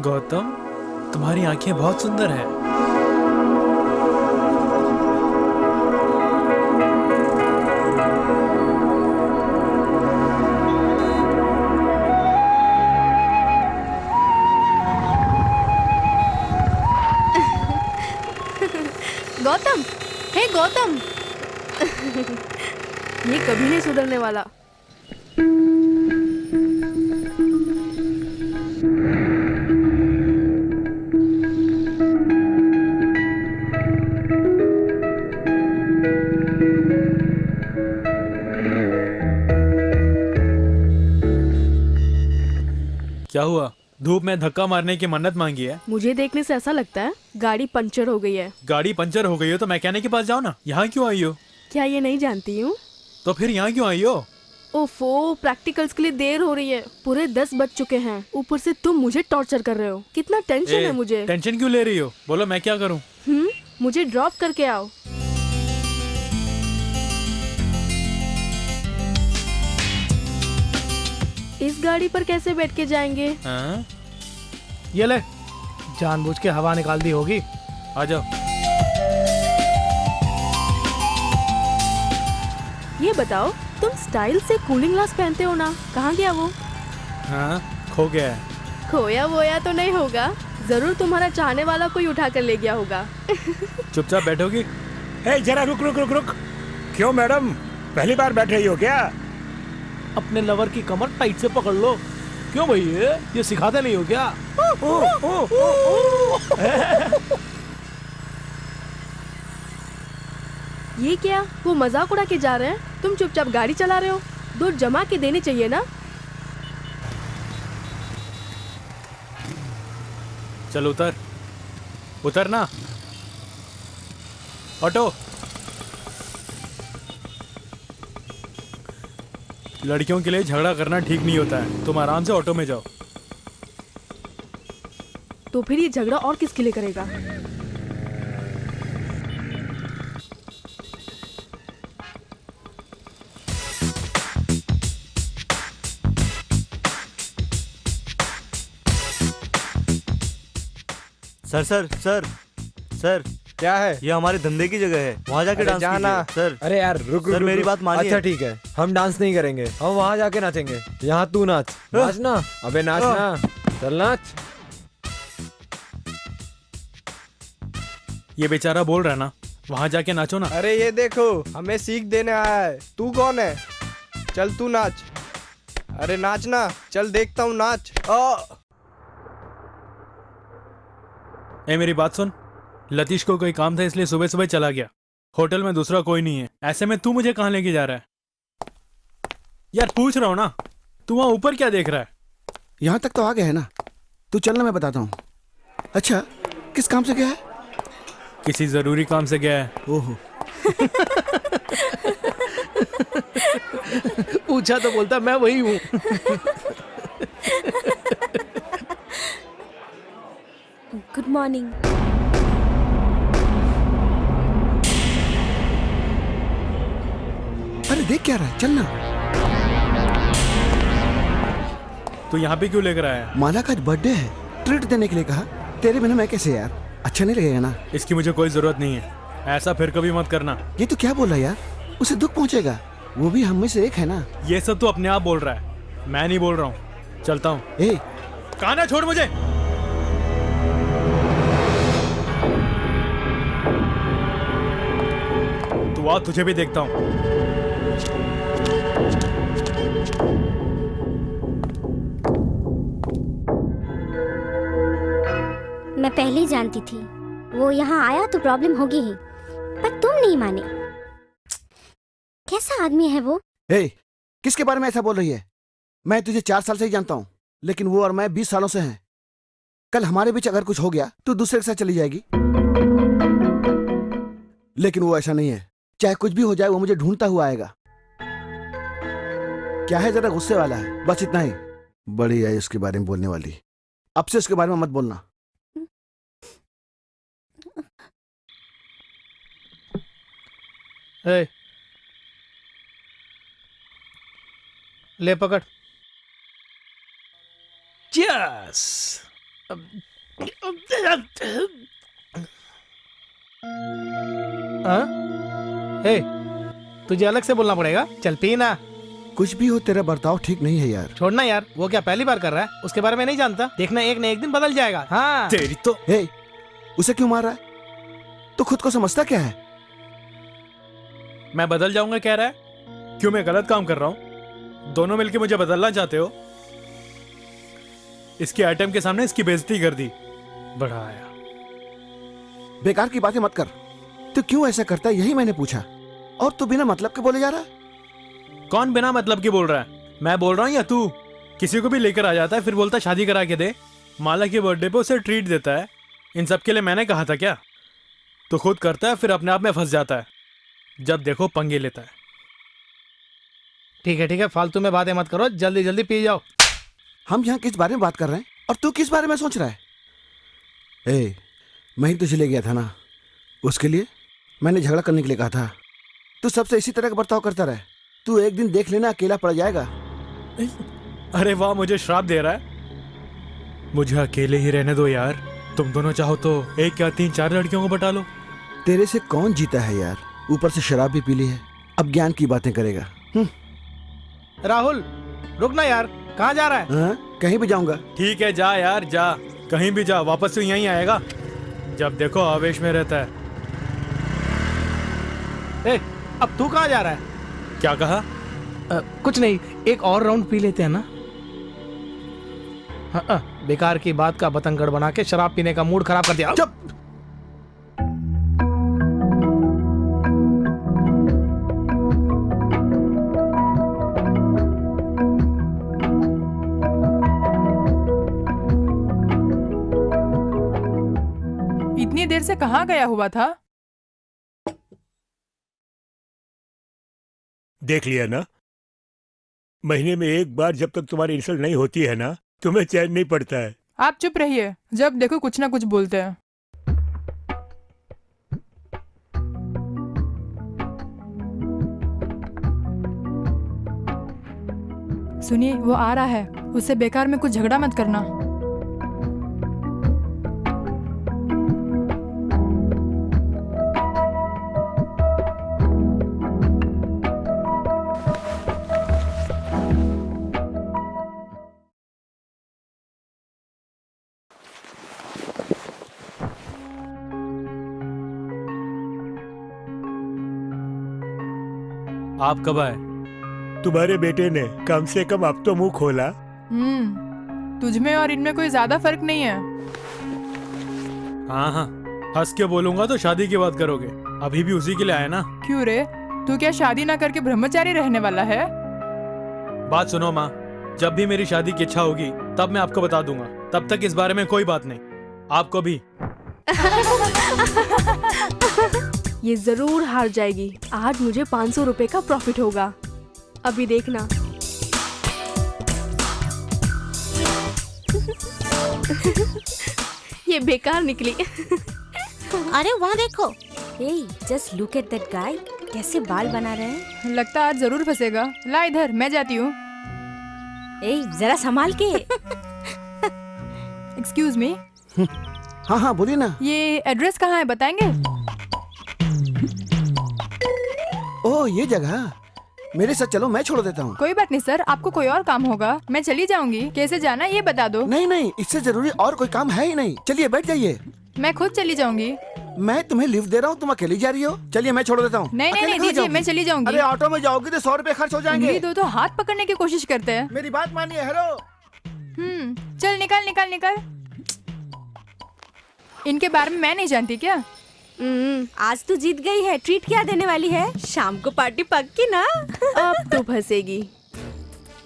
गौतम, तुम्हारी आंखें बहुत सुंदर है। गौतम, हे गौतम। ये कभी नहीं सुधरने वाला। क्या हुआ? धूप में धक्का मारने की मन्नत मांगी है? मुझे देखने से ऐसा लगता है गाड़ी पंचर हो गई है। गाड़ी पंचर हो गई हो तो मैकेनिक के पास जाओ ना। यहाँ क्यों आई हो? क्या ये नहीं जानती हूँ? तो फिर यहाँ क्यों आई हो? ओफो, प्रैक्टिकल्स के लिए देर हो रही है। पूरे 10 बज चुके हैं, ऊपर से तुम मुझे टॉर्चर कर रहे हो। कितना टेंशन है मुझे। टेंशन क्यों ले रही हो? बोलो मैं क्या करूँ? मुझे ड्रॉप करके आओ। इस गाड़ी पर कैसे बैठ के जाएंगे? हाँ? ये ले, जानबूझ के हवा निकाल दी होगी। आ जाओ। ये बताओ, तुम स्टाइल से कूलिंग ग्लास पहनते हो ना, कहाँ गया वो? हाँ, खो गया है। खोया वोया तो नहीं होगा? जरूर तुम्हारा चाहने वाला कोई उठा कर ले गया होगा। चुपचाप बैठोगी? ए, जरा रुक रुक रुक रुक। क्यों मैडम, पहली बार बैठ रही हो क्या? अपने लवर की कमर टाइट से पकड़ लो। क्यों भैया, ये सिखाते नहीं हो क्या? ये क्या, वो मजाक उड़ा के जा रहे हैं? तुम चुपचाप गाड़ी चला रहे हो, दो जमा के देने चाहिए ना। चल उतर, उतर ना। ऑटो। लड़कियों के लिए झगड़ा करना ठीक नहीं होता है। तुम आराम से ऑटो में जाओ। तो फिर ये झगड़ा और किसके लिए करेगा? सर सर सर सर, क्या है? ये हमारे धंधे की जगह है, वहाँ जाके डांस जाना सर। अरे यार रुक रुक सर, मेरी रुक। बात मानिए। अच्छा ठीक है, हम डांस नहीं करेंगे, हम वहाँ जाके नाचेंगे। यहाँ तू नाच। नाच ना, अबे नाच ना, चल नाच। ये बेचारा बोल रहा है ना, वहां जाके नाचो ना। अरे ये देखो, हमें सीख देने आया है। तू कौन है? चल तू नाच। अरे नाच ना, चल देखता हूँ नाच। ए मेरी बात सुन, लतीश को कोई काम था इसलिए सुबह सुबह चला गया। होटल में दूसरा कोई नहीं है, ऐसे में तू मुझे कहाँ लेके जा रहा है? यार पूछ रहा हूँ ना, तू वहाँ ऊपर क्या देख रहा है? यहाँ तक तो आ गया है ना, तू चलना, मैं बताता हूँ। अच्छा, किस काम से गया है? किसी जरूरी काम से गया है। ओहो। पूछा तो बोलता मैं वही हूँ। Good morning. अरे देख क्या रहा है, चलना। तू यहाँ पे क्यों लेकर आया? माला का आज बर्थडे है, ट्रीट देने के लिए कहा। तेरे बिना मैं कैसे यार, अच्छा नहीं लगेगा ना। इसकी मुझे कोई जरूरत नहीं है, ऐसा फिर कभी मत करना। ये तो क्या बोल रहा है यार, उसे दुख पहुंचेगा, वो भी हम में से एक है ना। ये सब तो अपने आप बोल रहा है, मैं नहीं बोल रहा हूँ। चलता हूँ। ए कहाँ ना, छोड़ मुझे। तू आ, तुझे भी देखता हूँ। मैं पहले ही जानती थी वो यहाँ आया तो प्रॉब्लम होगी ही, पर तुम नहीं माने। कैसा आदमी है वो? ए, किसके बारे में ऐसा बोल रही है? मैं तुझे 4 साल से ही जानता हूँ, लेकिन वो और मैं 20 सालों से हैं। कल हमारे बीच अगर कुछ हो गया तो दूसरे के साथ चली जाएगी, लेकिन वो ऐसा नहीं है। चाहे कुछ भी हो जाए वो मुझे ढूंढता हुआ आएगा। क्या है, जरा गुस्से वाला है, बस इतना ही। बड़ी है उसके बारे में बोलने वाली। अब से उसके बारे में मत बोलना। ए, ले पकड़। यस। ए, तुझे अलग से बोलना पड़ेगा। चल पी ना। कुछ भी हो, तेरा बर्ताव ठीक नहीं है यार। छोड़ना यार, वो क्या पहली बार कर रहा है? उसके बारे में नहीं जानता, देखना एक न एक दिन बदल जाएगा। हाँ तेरी तो। ए, उसे क्यों मार रहा है? तू खुद को समझता क्या है? मैं बदल जाऊंगा कह रहा है? क्यों, मैं गलत काम कर रहा हूँ? दोनों मिलके मुझे बदलना चाहते हो? इसके आइटम के सामने इसकी बेइज्जती कर दी। बड़ा आया। बेकार की बातें मत कर। तू क्यों ऐसा करता है यही मैंने पूछा, और तू बिना मतलब के बोले जा रहा है। कौन बिना मतलब के बोल रहा है? मैं बोल रहा हूँ या तू? किसी को भी लेकर आ जाता है, फिर बोलता शादी करा के दे। माला के बर्थडे पे उसे ट्रीट देता है। इन सब के लिए मैंने कहा था क्या? तो खुद करता है, फिर अपने आप में फंस जाता है। जब देखो पंगे लेता है। ठीक है, फालतू में बातें मत करो, जल्दी जल्दी पी जाओ। हम यहाँ किस बारे में बात कर रहे हैं और तू किस बारे में सोच रहा है? ए, मैं ही तुझे ले गया था ना, उसके लिए मैंने झगड़ा करने के लिए कहा था। तू सबसे इसी तरह का बर्ताव करता रहे, तू एक दिन देख लेना अकेला पड़ जाएगा। अरे वाह, मुझे श्राप दे रहा है। मुझे अकेले ही रहने दो यार। तुम दोनों चाहो तो 1 या 3 4 लड़कियों को बटा लो। तेरे से कौन जीता है यार, ऊपर से शराब भी पी ली है, अब ज्ञान की बातें करेगा। राहुल रुक ना यार, कहाँ जा रहा है? हाँ, कहीं भी जाऊंगा। ठीक है, जा यार जा, कहीं भी जा, वापस तो यहीं आएगा। जब देखो आवेश में रहता है। ए, अब तू कहाँ जा रहा है? क्या कहा? कुछ नहीं, एक और राउंड पी लेते हैं ना। हाँ, बेकार की बात का बतंगड़ बना के शराब पीने का मूड खराब कर दिया। चुप। इतनी देर से कहाँ गया हुआ था? देख लिया ना, महीने में एक बार जब तक तुम्हारी इंसल्ट नहीं होती है ना, तुम्हें चैन नहीं पड़ता है। आप चुप रहिए, जब देखो कुछ ना कुछ बोलते हैं। सुनिए, वो आ रहा है, उससे बेकार में कुछ झगड़ा मत करना। आप कब आए? तुम्हारे बेटे ने कम से कम अब तो मुंह खोला। तुझमें और इनमें कोई ज्यादा फर्क नहीं है। हाँ हाँ, हंस के बोलूंगा तो शादी की बात करोगे। अभी भी उसी के लिए आए ना? क्यों रे, तू क्या शादी ना करके ब्रह्मचारी रहने वाला है? बात सुनो माँ, जब भी मेरी शादी की इच्छा होगी तब मैं आपको बता दूंगा। तब तक इस बारे में कोई बात नहीं। आपको भी। ये जरूर हार जाएगी। आज मुझे 500 रुपए का प्रॉफिट होगा, अभी देखना। ये बेकार निकली। अरे वहाँ देखो। Hey, just look at that guy. कैसे बाल बना रहे हैं। लगता आज जरूर फंसेगा। ला इधर, मैं जाती हूँ। ए जरा संभाल के। एक्सक्यूज मी, हाँ हाँ बोलिए ना। ये एड्रेस कहाँ है बताएंगे? ओह ये जगह, मेरे साथ चलो, मैं छोड़ देता हूँ। कोई बात नहीं सर, आपको कोई और काम होगा, मैं चली जाऊंगी। कैसे जाना ये बता दो। नहीं नहीं, इससे जरूरी और कोई काम है ही नहीं। चलिए बैठ जाइए। मैं खुद चली जाऊंगी। मैं तुम्हें लिफ्ट दे रहा हूँ, तुम अकेली जा रही हो। चलिए मैं छोड़ देता हूँ। नहीं नहीं अकेले नहीं कहाँ दीजिए, जाओगी? मैं चली जाऊंगी। अरे ऑटो में जाओगी तो 100 रुपए खर्च हो जाएंगे। उंगली दो तो हाथ पकड़ने की कोशिश करते हैं। मेरी बात मानिए हेलो। चल निकाल निकाल निकाल। इनके बारे में मैं नहीं जानती क्या? आज तो जीत गई है, ट्रीट क्या देने वाली है? शाम को पार्टी पक्की ना? अब तो फंसेगी।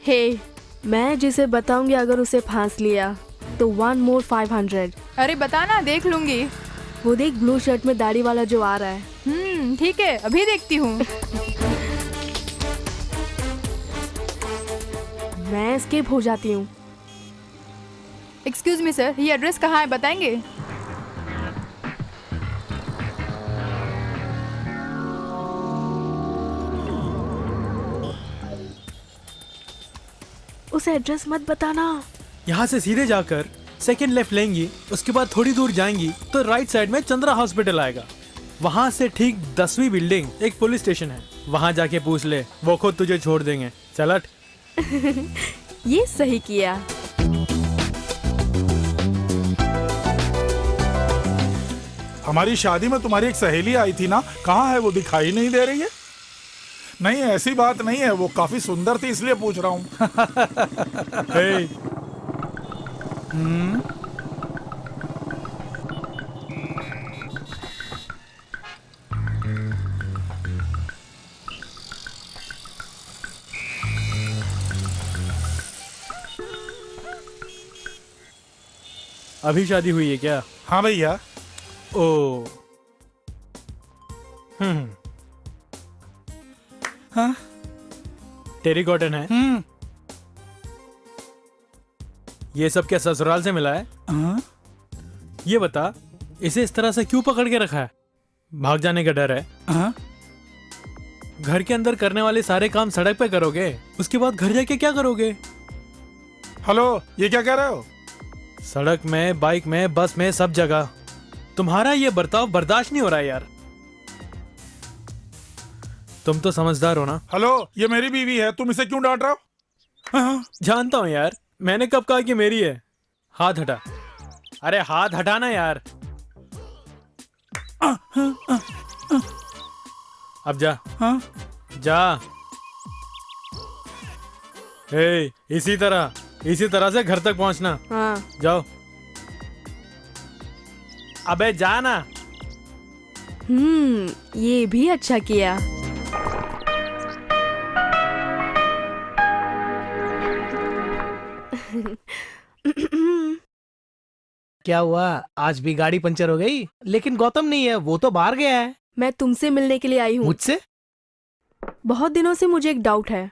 हे, मैं जिसे बताऊंगी अगर उसे फांस लिया तो 1 more 500। अरे बताना, देख लूंगी। वो देख ब्लू शर्ट में दाढ़ी वाला जो आ रहा है। ठीक है, अभी देखती हूँ। मैं स्किप हो जाती हूँ। एक्सक्यूज मी सर, ये एड्रेस कहाँ है बताएंगे? उसे एड्रेस मत बताना। यहाँ से सीधे जाकर सेकंड लेफ्ट लेंगी, उसके बाद थोड़ी दूर जाएंगी तो राइट साइड में चंद्रा हॉस्पिटल आएगा। वहाँ से ठीक 10वीं बिल्डिंग एक पुलिस स्टेशन है, वहाँ जाके पूछ ले, वो खुद तुझे छोड़ देंगे। चल हट। ये सही किया। हमारी शादी में तुम्हारी एक सहेली आई थी ना, कहाँ है वो? दिखाई नहीं दे रही है। नहीं ऐसी बात नहीं है, वो काफी सुंदर थी इसलिए पूछ रहा हूँ। हे, अभी शादी हुई है क्या? हाँ भैया। ओ, हाँ? टेरिकॉटन है। ये सब क्या ससुराल से मिला है? हाँ? ये बता, इसे इस तरह से क्यों पकड़ के रखा है? भाग जाने का डर है? हाँ? घर के अंदर करने वाले सारे काम सड़क पे करोगे, उसके बाद घर जाके क्या करोगे? हेलो, ये क्या कह रहे हो? सड़क में, बाइक में, बस में, सब जगह तुम्हारा ये बर्ताव बर्दाश्त नहीं हो रहा है यार। तुम तो समझदार हो ना। हेलो, ये मेरी बीवी है, तुम इसे क्यों डांट रहे हो? हाँ? जानता हूँ यार, मैंने कब कहा कि मेरी है? हाथ हटा। अरे हाथ हटाना यार। अब जा। हाँ? जा। इसी तरह से घर तक पहुंचना। हाँ। जाओ। अबे जा ना। ये भी अच्छा किया। क्या हुआ? आज भी गाड़ी पंचर हो गई? लेकिन गौतम नहीं है, वो तो बाहर गया है। मैं तुमसे मिलने के लिए आई हूँ। मुझसे? बहुत दिनों से मुझे एक डाउट है।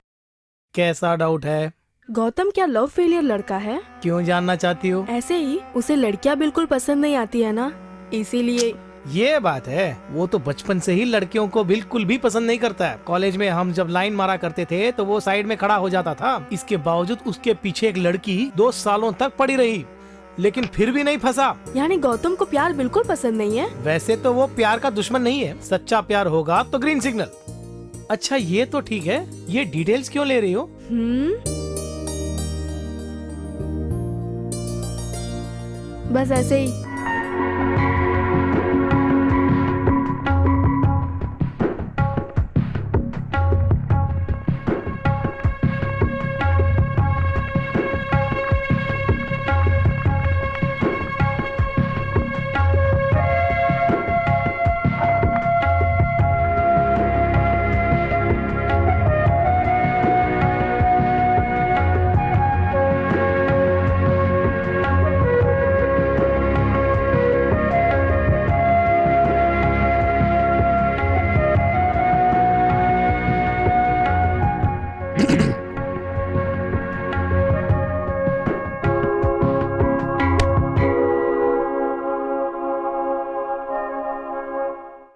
कैसा डाउट है? गौतम क्या लव फेलियर लड़का है? क्यों जानना चाहती हो? ऐसे ही, उसे लड़कियां बिल्कुल पसंद नहीं आती है ना, इसीलिए। ये बात है, वो तो बचपन से ही लड़कियों को बिल्कुल भी पसंद नहीं करता है। कॉलेज में हम जब लाइन मारा करते थे तो वो साइड में खड़ा हो जाता था। इसके बावजूद उसके पीछे एक लड़की 2 सालों तक पड़ी रही, लेकिन फिर भी नहीं फंसा। यानी गौतम को प्यार बिल्कुल पसंद नहीं है? वैसे तो वो प्यार का दुश्मन नहीं है, सच्चा प्यार होगा तो ग्रीन सिग्नल। अच्छा ये तो ठीक है, ये डिटेल्स क्यों ले रही हो? बस ऐसे ही।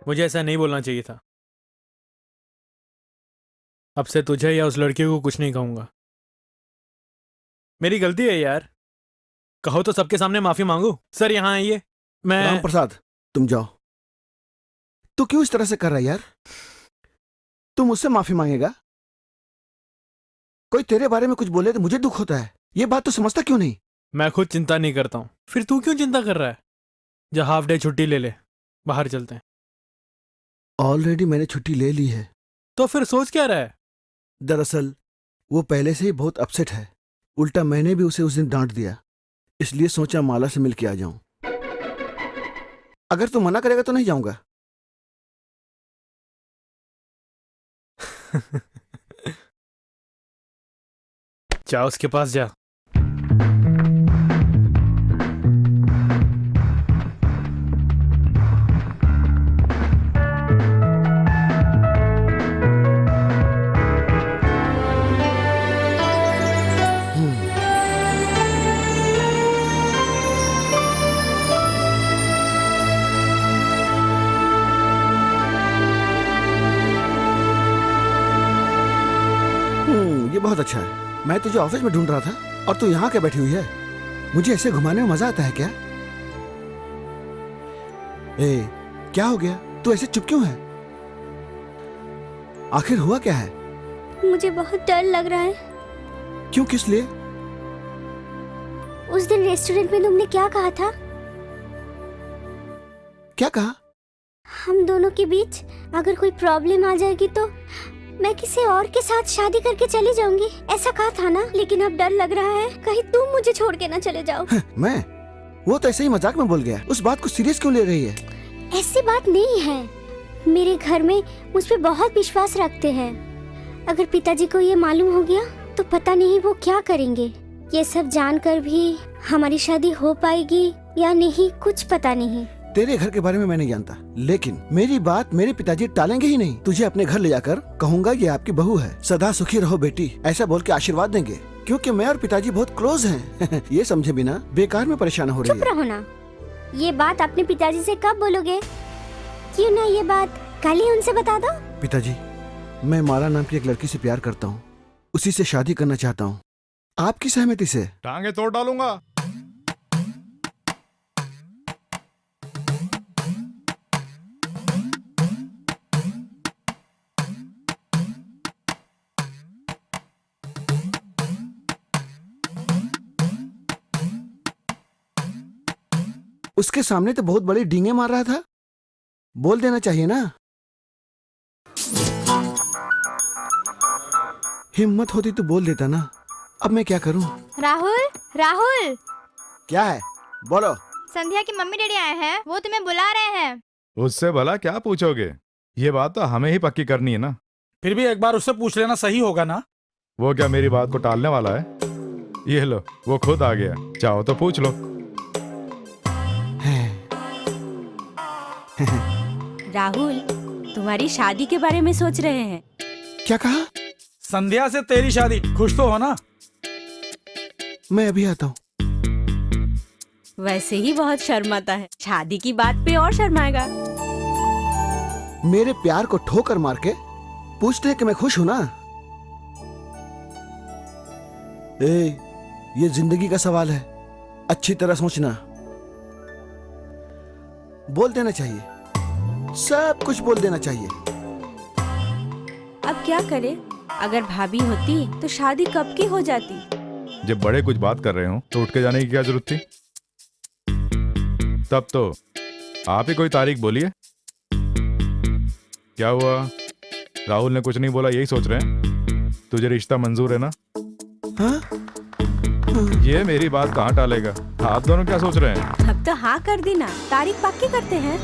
मुझे ऐसा नहीं बोलना चाहिए था। अब से तुझे या उस लड़के को कुछ नहीं कहूंगा। मेरी गलती है यार, कहो तो सबके सामने माफी मांगू। सर यहाँ आइए। मैं राम प्रसाद, तुम जाओ। तू क्यों इस तरह से कर रहा है यार? तू मुझसे माफी मांगेगा? कोई तेरे बारे में कुछ बोले तो मुझे दुख होता है। ये बात तो समझता क्यों नहीं? मैं खुद चिंता नहीं करता हूँ, फिर तू क्यों चिंता कर रहा है? जा हाफ डे छुट्टी ले ले, बाहर चलते हैं। ऑलरेडी मैंने छुट्टी ले ली है। तो फिर सोच क्या रहा है? दरअसल वो पहले से ही बहुत अपसेट है। उल्टा मैंने भी उसे उस दिन डांट दिया, इसलिए सोचा माला से मिलके आ जाऊं। अगर तू मना करेगा तो नहीं जाऊंगा। जा उसके पास जा। ये बहुत अच्छा है। मैं तुझे ऑफिस में ढूंढ रहा था और तू यहाँ क्या बैठी हुई है? मुझे ऐसे घुमाने में मजा आता है क्या? ए, क्या हो गया? तू ऐसे चुप क्यों है? आखिर हुआ क्या है? मुझे बहुत डर लग रहा है। क्यों, किस लिए? उस दिन रेस्टोरेंट में तुमने क्या कहा था? क्या कहा? हम दोनों के बीच अगर कोई प्रॉब्लम आ जाएगी तो मैं किसी और के साथ शादी करके चली जाऊंगी, ऐसा कहा था ना? लेकिन अब डर लग रहा है कहीं तुम मुझे छोड़ के ना चले जाओ। मैं? वो तो ऐसे ही मजाक में बोल गया। उस बात को सीरियस क्यों ले रही है? ऐसी बात नहीं है। मेरे घर में मुझ पे बहुत विश्वास रखते हैं। अगर पिताजी को ये मालूम हो गया तो पता नहीं वो क्या करेंगे। ये सब जानकर भी हमारी शादी हो पाएगी या नहीं कुछ पता नहीं। तेरे घर के बारे में मैं नहीं जानता, लेकिन मेरी बात मेरे पिताजी टालेंगे ही नहीं। तुझे अपने घर ले जाकर कहूंगा ये आपकी बहू है, सदा सुखी रहो बेटी, ऐसा बोल के आशीर्वाद देंगे। क्योंकि मैं और पिताजी बहुत क्लोज हैं। ये समझे बिना बेकार में परेशान हो रही चुप रहो ना। ये बात अपने पिताजी से कब बोलोगे? क्यों ना ये बात कल ही उनसे बता दो। पिताजी, मैं माला नाम की एक लड़की से प्यार करता हूँ, उसी से शादी करना चाहता हूँ। आपकी सहमति से? टांगे तोड़ डालूंगा। उसके सामने तो बहुत बड़ी डींगे मार रहा था। बोल देना चाहिए ना। हिम्मत होती तो बोल देता ना। अब मैं क्या करूं? राहुल, राहुल, क्या है? बोलो। संध्या की मम्मी डैडी आए हैं, वो तुम्हें बुला रहे हैं। उससे भला क्या पूछोगे? ये बात तो हमें ही पक्की करनी है ना। फिर भी एक बार उससे पूछ लेना सही होगा ना। वो क्या मेरी बात को टालने वाला है? ये लो, वो खुद आ गया, चाहो तो पूछ लो। राहुल, तुम्हारी शादी के बारे में सोच रहे हैं। क्या कहा? संध्या से तेरी शादी। खुश तो हो ना? मैं अभी आता हूँ। वैसे ही बहुत शर्माता है, शादी की बात पे और शर्माएगा। मेरे प्यार को ठोकर मार के पूछते हैं कि मैं खुश हूं ना। ये जिंदगी का सवाल है, अच्छी तरह सोचना। बोल देना चाहिए, सब कुछ बोल देना चाहिए। अब क्या करे? अगर भाभी होती तो शादी कब की हो जाती। जब बड़े कुछ बात कर रहे हो तो उठ के जाने की क्या जरूरत थी? तब तो आप ही कोई तारीख बोलिए। क्या हुआ? राहुल ने कुछ नहीं बोला, यही सोच रहे हैं? तुझे रिश्ता मंजूर है ना? हाँ? ये मेरी बात कहाँ टालेगा? आप दोनों क्या सोच रहे हैं? अब तो हाँ कर दी ना, तारीख पक्की करते हैं।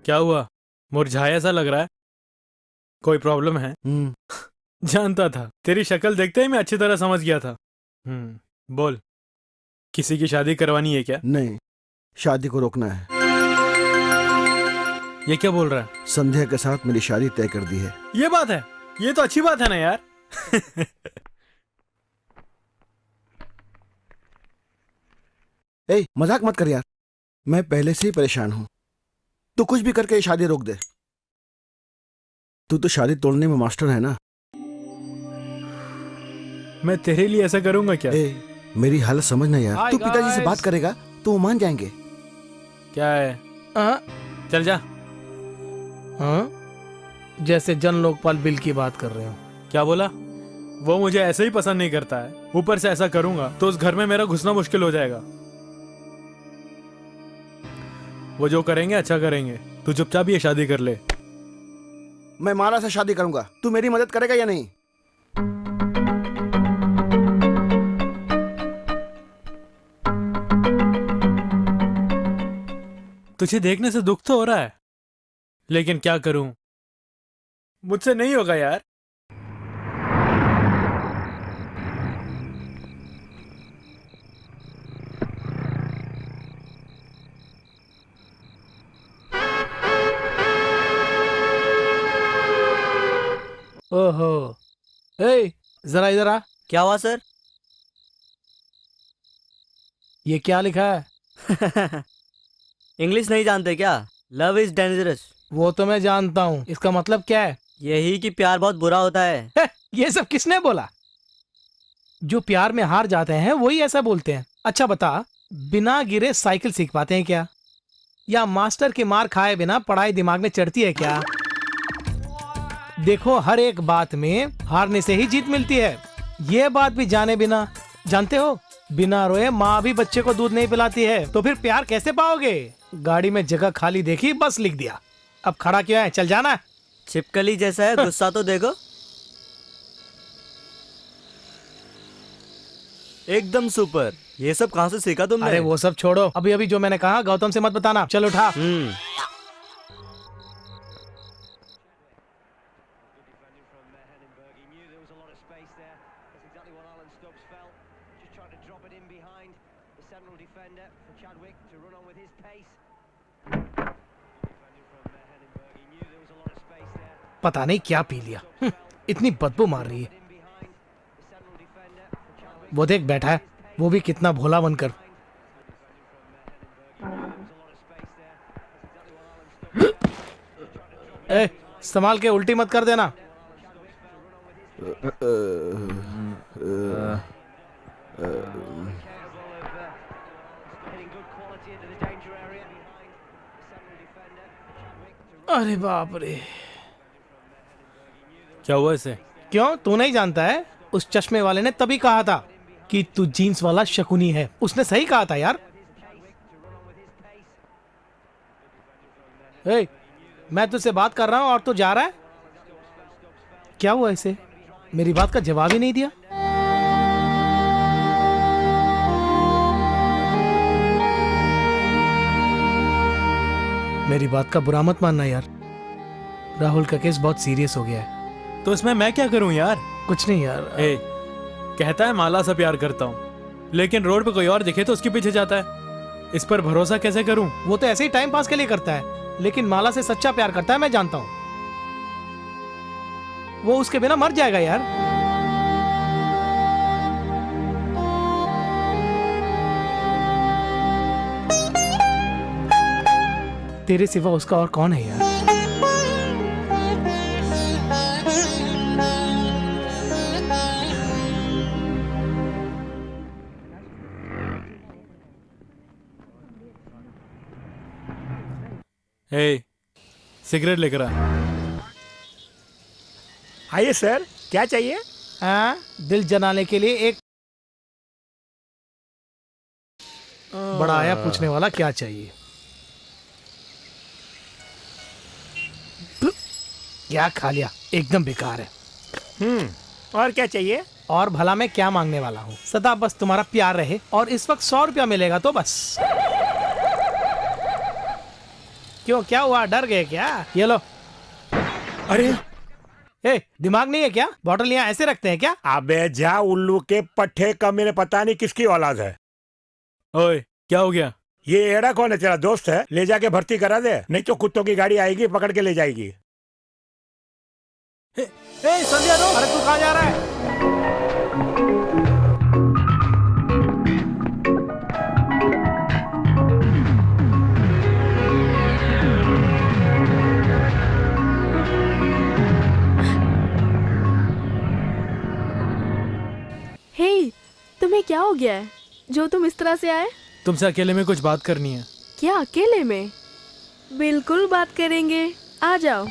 क्या हुआ? मुरझाया सा लग रहा है। कोई प्रॉब्लम है? जानता था, तेरी शक्ल देखते ही मैं अच्छी तरह समझ गया था। बोल, किसी की शादी करवानी है क्या? नहीं। शादी को रोकना है। ये क्या बोल रहा है? संध्या के साथ मेरी शादी तय कर दी है। ये बात है? ये तो अच्छी बात है ना यार। ए, मजाक मत कर यार, मैं पहले से ही परेशान हूं। तू कुछ भी करके ये शादी रोक दे। तू तो शादी तोड़ने में मास्टर है ना। मैं तेरे लिए ऐसा करूंगा क्या? ए, मेरी हालत समझना यार। Hi तू पिताजी से guys. बात करेगा तो वो मान जाएंगे। क्या है? हाँ? चल जा। हाँ? जैसे जन लोकपाल बिल की बात कर रहे हो। क्या बोला? वो मुझे ऐसे ही पसंद नहीं करता है, ऊपर से ऐसा करूंगा तो उस घर में मेरा घुसना मुश्किल हो जाएगा। वो जो करेंगे अच्छा करेंगे, तू चुपचाप ये शादी कर ले। मैं माला से शादी करूंगा, तू मेरी मदद करेगा या नहीं? तुझे देखने से दुख तो हो रहा है, लेकिन क्या करूं, मुझसे नहीं होगा यार। ओहो, ए, जरा इधर आ। क्या हुआ सर? ये क्या लिखा है? इंग्लिश नहीं जानते क्या? Love is dangerous. वो तो मैं जानता हूँ, इसका मतलब क्या है? यही कि प्यार बहुत बुरा होता है। ये सब किसने बोला? जो प्यार में हार जाते हैं वही ऐसा बोलते हैं। अच्छा बता, बिना गिरे साइकिल सीख पाते हैं क्या? या मास्टर की मार खाए बिना पढ़ाई दिमाग में चढ़ती है क्या? देखो, हर एक बात में हारने से ही जीत मिलती है। ये बात भी जाने बिना, जानते हो, बिना रोए माँ भी बच्चे को दूध नहीं पिलाती है, तो फिर प्यार कैसे पाओगे? गाड़ी में जगह खाली देखी, बस लिख दिया। अब खड़ा क्यों है? चल जाना। छिपकली जैसा है, गुस्सा तो देखो। एकदम सुपर। ये सब कहाँ से सीखा तुमने? अरे वो सब छोड़ो, अभी अभी जो मैंने कहा गौतम से मत बताना। चल उठा। पता नहीं क्या पी लिया, इतनी बदबू मार रही है। वो देख बैठा है, वो भी कितना भोला बनकर। ए, संभाल के उल्टी मत कर देना। अरे बाप रे, क्या हुआ इसे? क्यों, तू नहीं जानता है? उस चश्मे वाले ने तभी कहा था कि तू जीन्स वाला शकुनी है। उसने सही कहा था यार। ए, मैं तुझसे बात कर रहा हूं और तू जा रहा है? क्या हुआ इसे? मेरी बात का जवाब ही नहीं दिया। मेरी बात का बुरा मत मानना यार, राहुल का केस बहुत सीरियस हो गया है। तो इसमें मैं क्या करूं यार? कुछ नहीं यार। ए, कहता है माला से प्यार करता हूं, लेकिन रोड पे कोई और दिखे तो उसके पीछे जाता है। इस पर भरोसा कैसे करूं? वो तो ऐसे ही टाइम पास के लिए करता है, लेकिन माला से सच्चा प्यार करता है, मैं जानता हूं। वो उसके बिना मर जाएगा यार। तेरे सिवा उसका और कौन है यार? ए, सिगरेट लेकर आ। आइए सर, क्या चाहिए? हाँ, दिल जलाने के लिए एक बड़ा आया पूछने वाला क्या चाहिए। क्या खा लिया, एकदम बेकार है। और क्या चाहिए? और भला मैं क्या मांगने वाला हूँ? सदा बस तुम्हारा प्यार रहे, और इस वक्त 100 रुपया मिलेगा तो बस। क्यों, क्या हुआ, डर गए क्या? ये लो। अरे ए, दिमाग नहीं है क्या? बॉटल यहाँ ऐसे रखते हैं क्या? अबे जा उल्लू के पट्टे का, मेरे पता नहीं किसकी औलाद है। ओए, क्या हो गया? ये एड़ा कौन है? तेरा दोस्त है? ले जाके भर्ती करा दे, नहीं तो कुत्तों की गाड़ी आएगी, पकड़ के ले जाएगी। ए संध्या रो, अरे तू कहाँ जा रहा है? हे, तुम्हें क्या हो गया है जो तुम इस तरह से आए? तुमसे अकेले में कुछ बात करनी है। क्या अकेले में? बिल्कुल बात करेंगे, आ जाओ।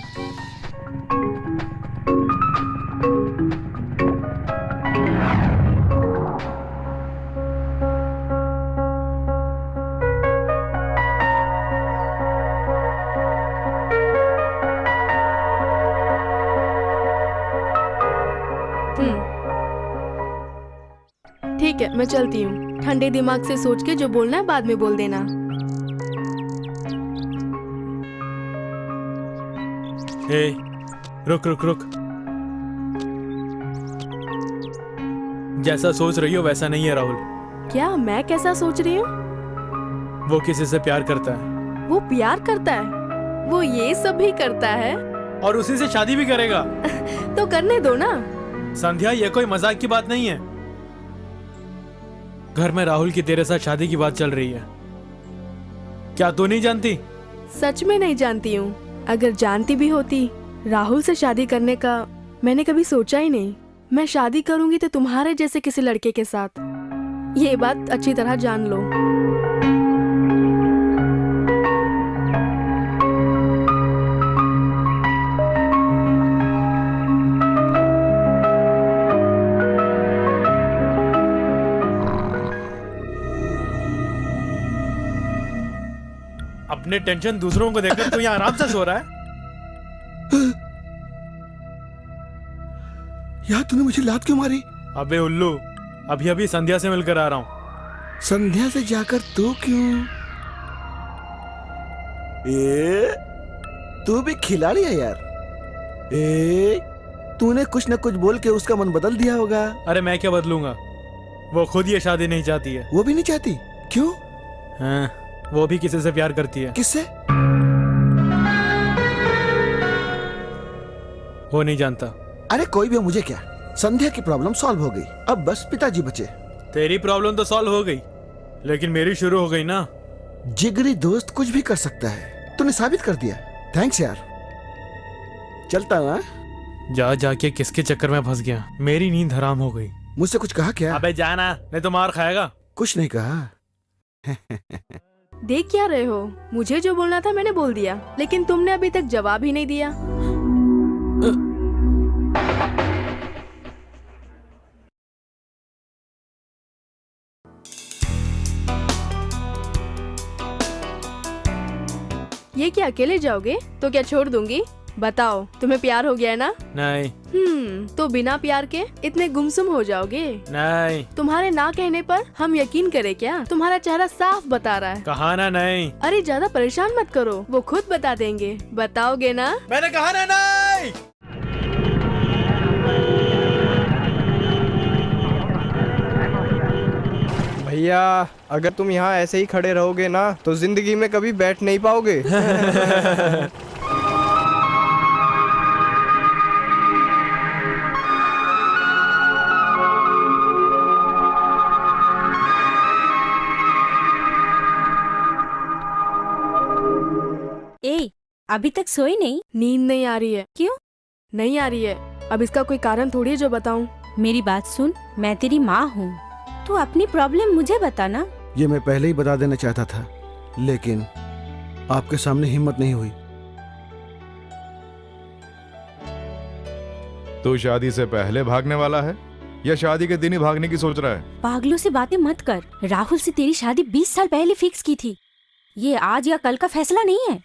ठीक है, मैं चलती हूँ। ठंडे दिमाग से सोच के जो बोलना है बाद में बोल देना। ए, रुक रुक रुक। जैसा सोच रही हो वैसा नहीं है राहुल। क्या मैं कैसा सोच रही हूँ? वो किसी से प्यार करता है। वो प्यार करता है? वो ये सब भी करता है? और उसी से शादी भी करेगा। तो करने दो ना। संध्या, ये कोई मजाक की बात नहीं है। घर में राहुल की तेरे साथ शादी की बात चल रही है। क्या तू नहीं जानती? सच में नहीं जानती हूँ। अगर जानती भी होती, राहुल से शादी करने का मैंने कभी सोचा ही नहीं। मैं शादी करूंगी तो तुम्हारे जैसे किसी लड़के के साथ। ये बात अच्छी तरह जान लो। अपने टेंशन दूसरों को देखकर तू यहाँ आराम से सो रहा है। यार तूने मुझे लात क्यों मारी? अबे उल्लू, अभी अभी संध्या से मिलकर आ रहा हूँ। संध्या से जाकर तू क्यों? तू भी खिलाड़ी है यार। तूने कुछ न कुछ बोल के उसका मन बदल दिया होगा। अरे मैं क्या बदलूंगा, वो खुद ये शादी नहीं चाहती है। वो भी नहीं चाहती? क्यों? हाँ, वो भी किसी से प्यार करती है। किससे? वो नहीं जानता। अरे कोई भी हो, मुझे क्या। संध्या की प्रॉब्लम सॉल्व हो गई, अब बस पिताजी बचे। तेरी प्रॉब्लम तो सॉल्व हो गई, लेकिन मेरी शुरू हो गई ना। जिगरी दोस्त कुछ भी कर सकता है, तूने साबित कर दिया। थैंक्स यार। चलता ना। जा जाके किसके चक्कर में फंस गया। मेरी नींद हराम हो गई। मुझसे कुछ कहा क्या? अबे जाना, नहीं तो मार खाएगा। कुछ नहीं कहा। देख क्या रहे हो? मुझे जो बोलना था मैंने बोल दिया, लेकिन तुमने अभी तक जवाब ही नहीं दिया। ये क्या अकेले जाओगे? तो क्या छोड़ दूंगी? बताओ, तुम्हें प्यार हो गया है ना? नहीं। तो बिना प्यार के इतने गुमसुम हो जाओगे? नहीं। तुम्हारे ना कहने पर हम यकीन करें क्या? तुम्हारा चेहरा साफ बता रहा है। कहा ना नहीं। अरे ज्यादा परेशान मत करो, वो खुद बता देंगे। बताओगे ना? मैंने कहा ना नहीं। भैया, अगर तुम यहाँ ऐसे ही खड़े रहोगे ना तो जिंदगी में कभी बैठ नहीं पाओगे। अभी तक सोई नहीं? नींद नहीं आ रही है। क्यों नहीं आ रही है? अब इसका कोई कारण थोड़ी है जो बताऊं। मेरी बात सुन, मैं तेरी माँ हूँ। तू अपनी प्रॉब्लम मुझे बताना। ये मैं पहले ही बता देना चाहता था, लेकिन आपके सामने हिम्मत नहीं हुई। तू शादी से पहले भागने वाला है या शादी के दिन ही भागने की सोच रहा है? पागलों से बातें मत कर। राहुल से तेरी शादी 20 साल पहले फिक्स की थी। ये आज या कल का फैसला नहीं है।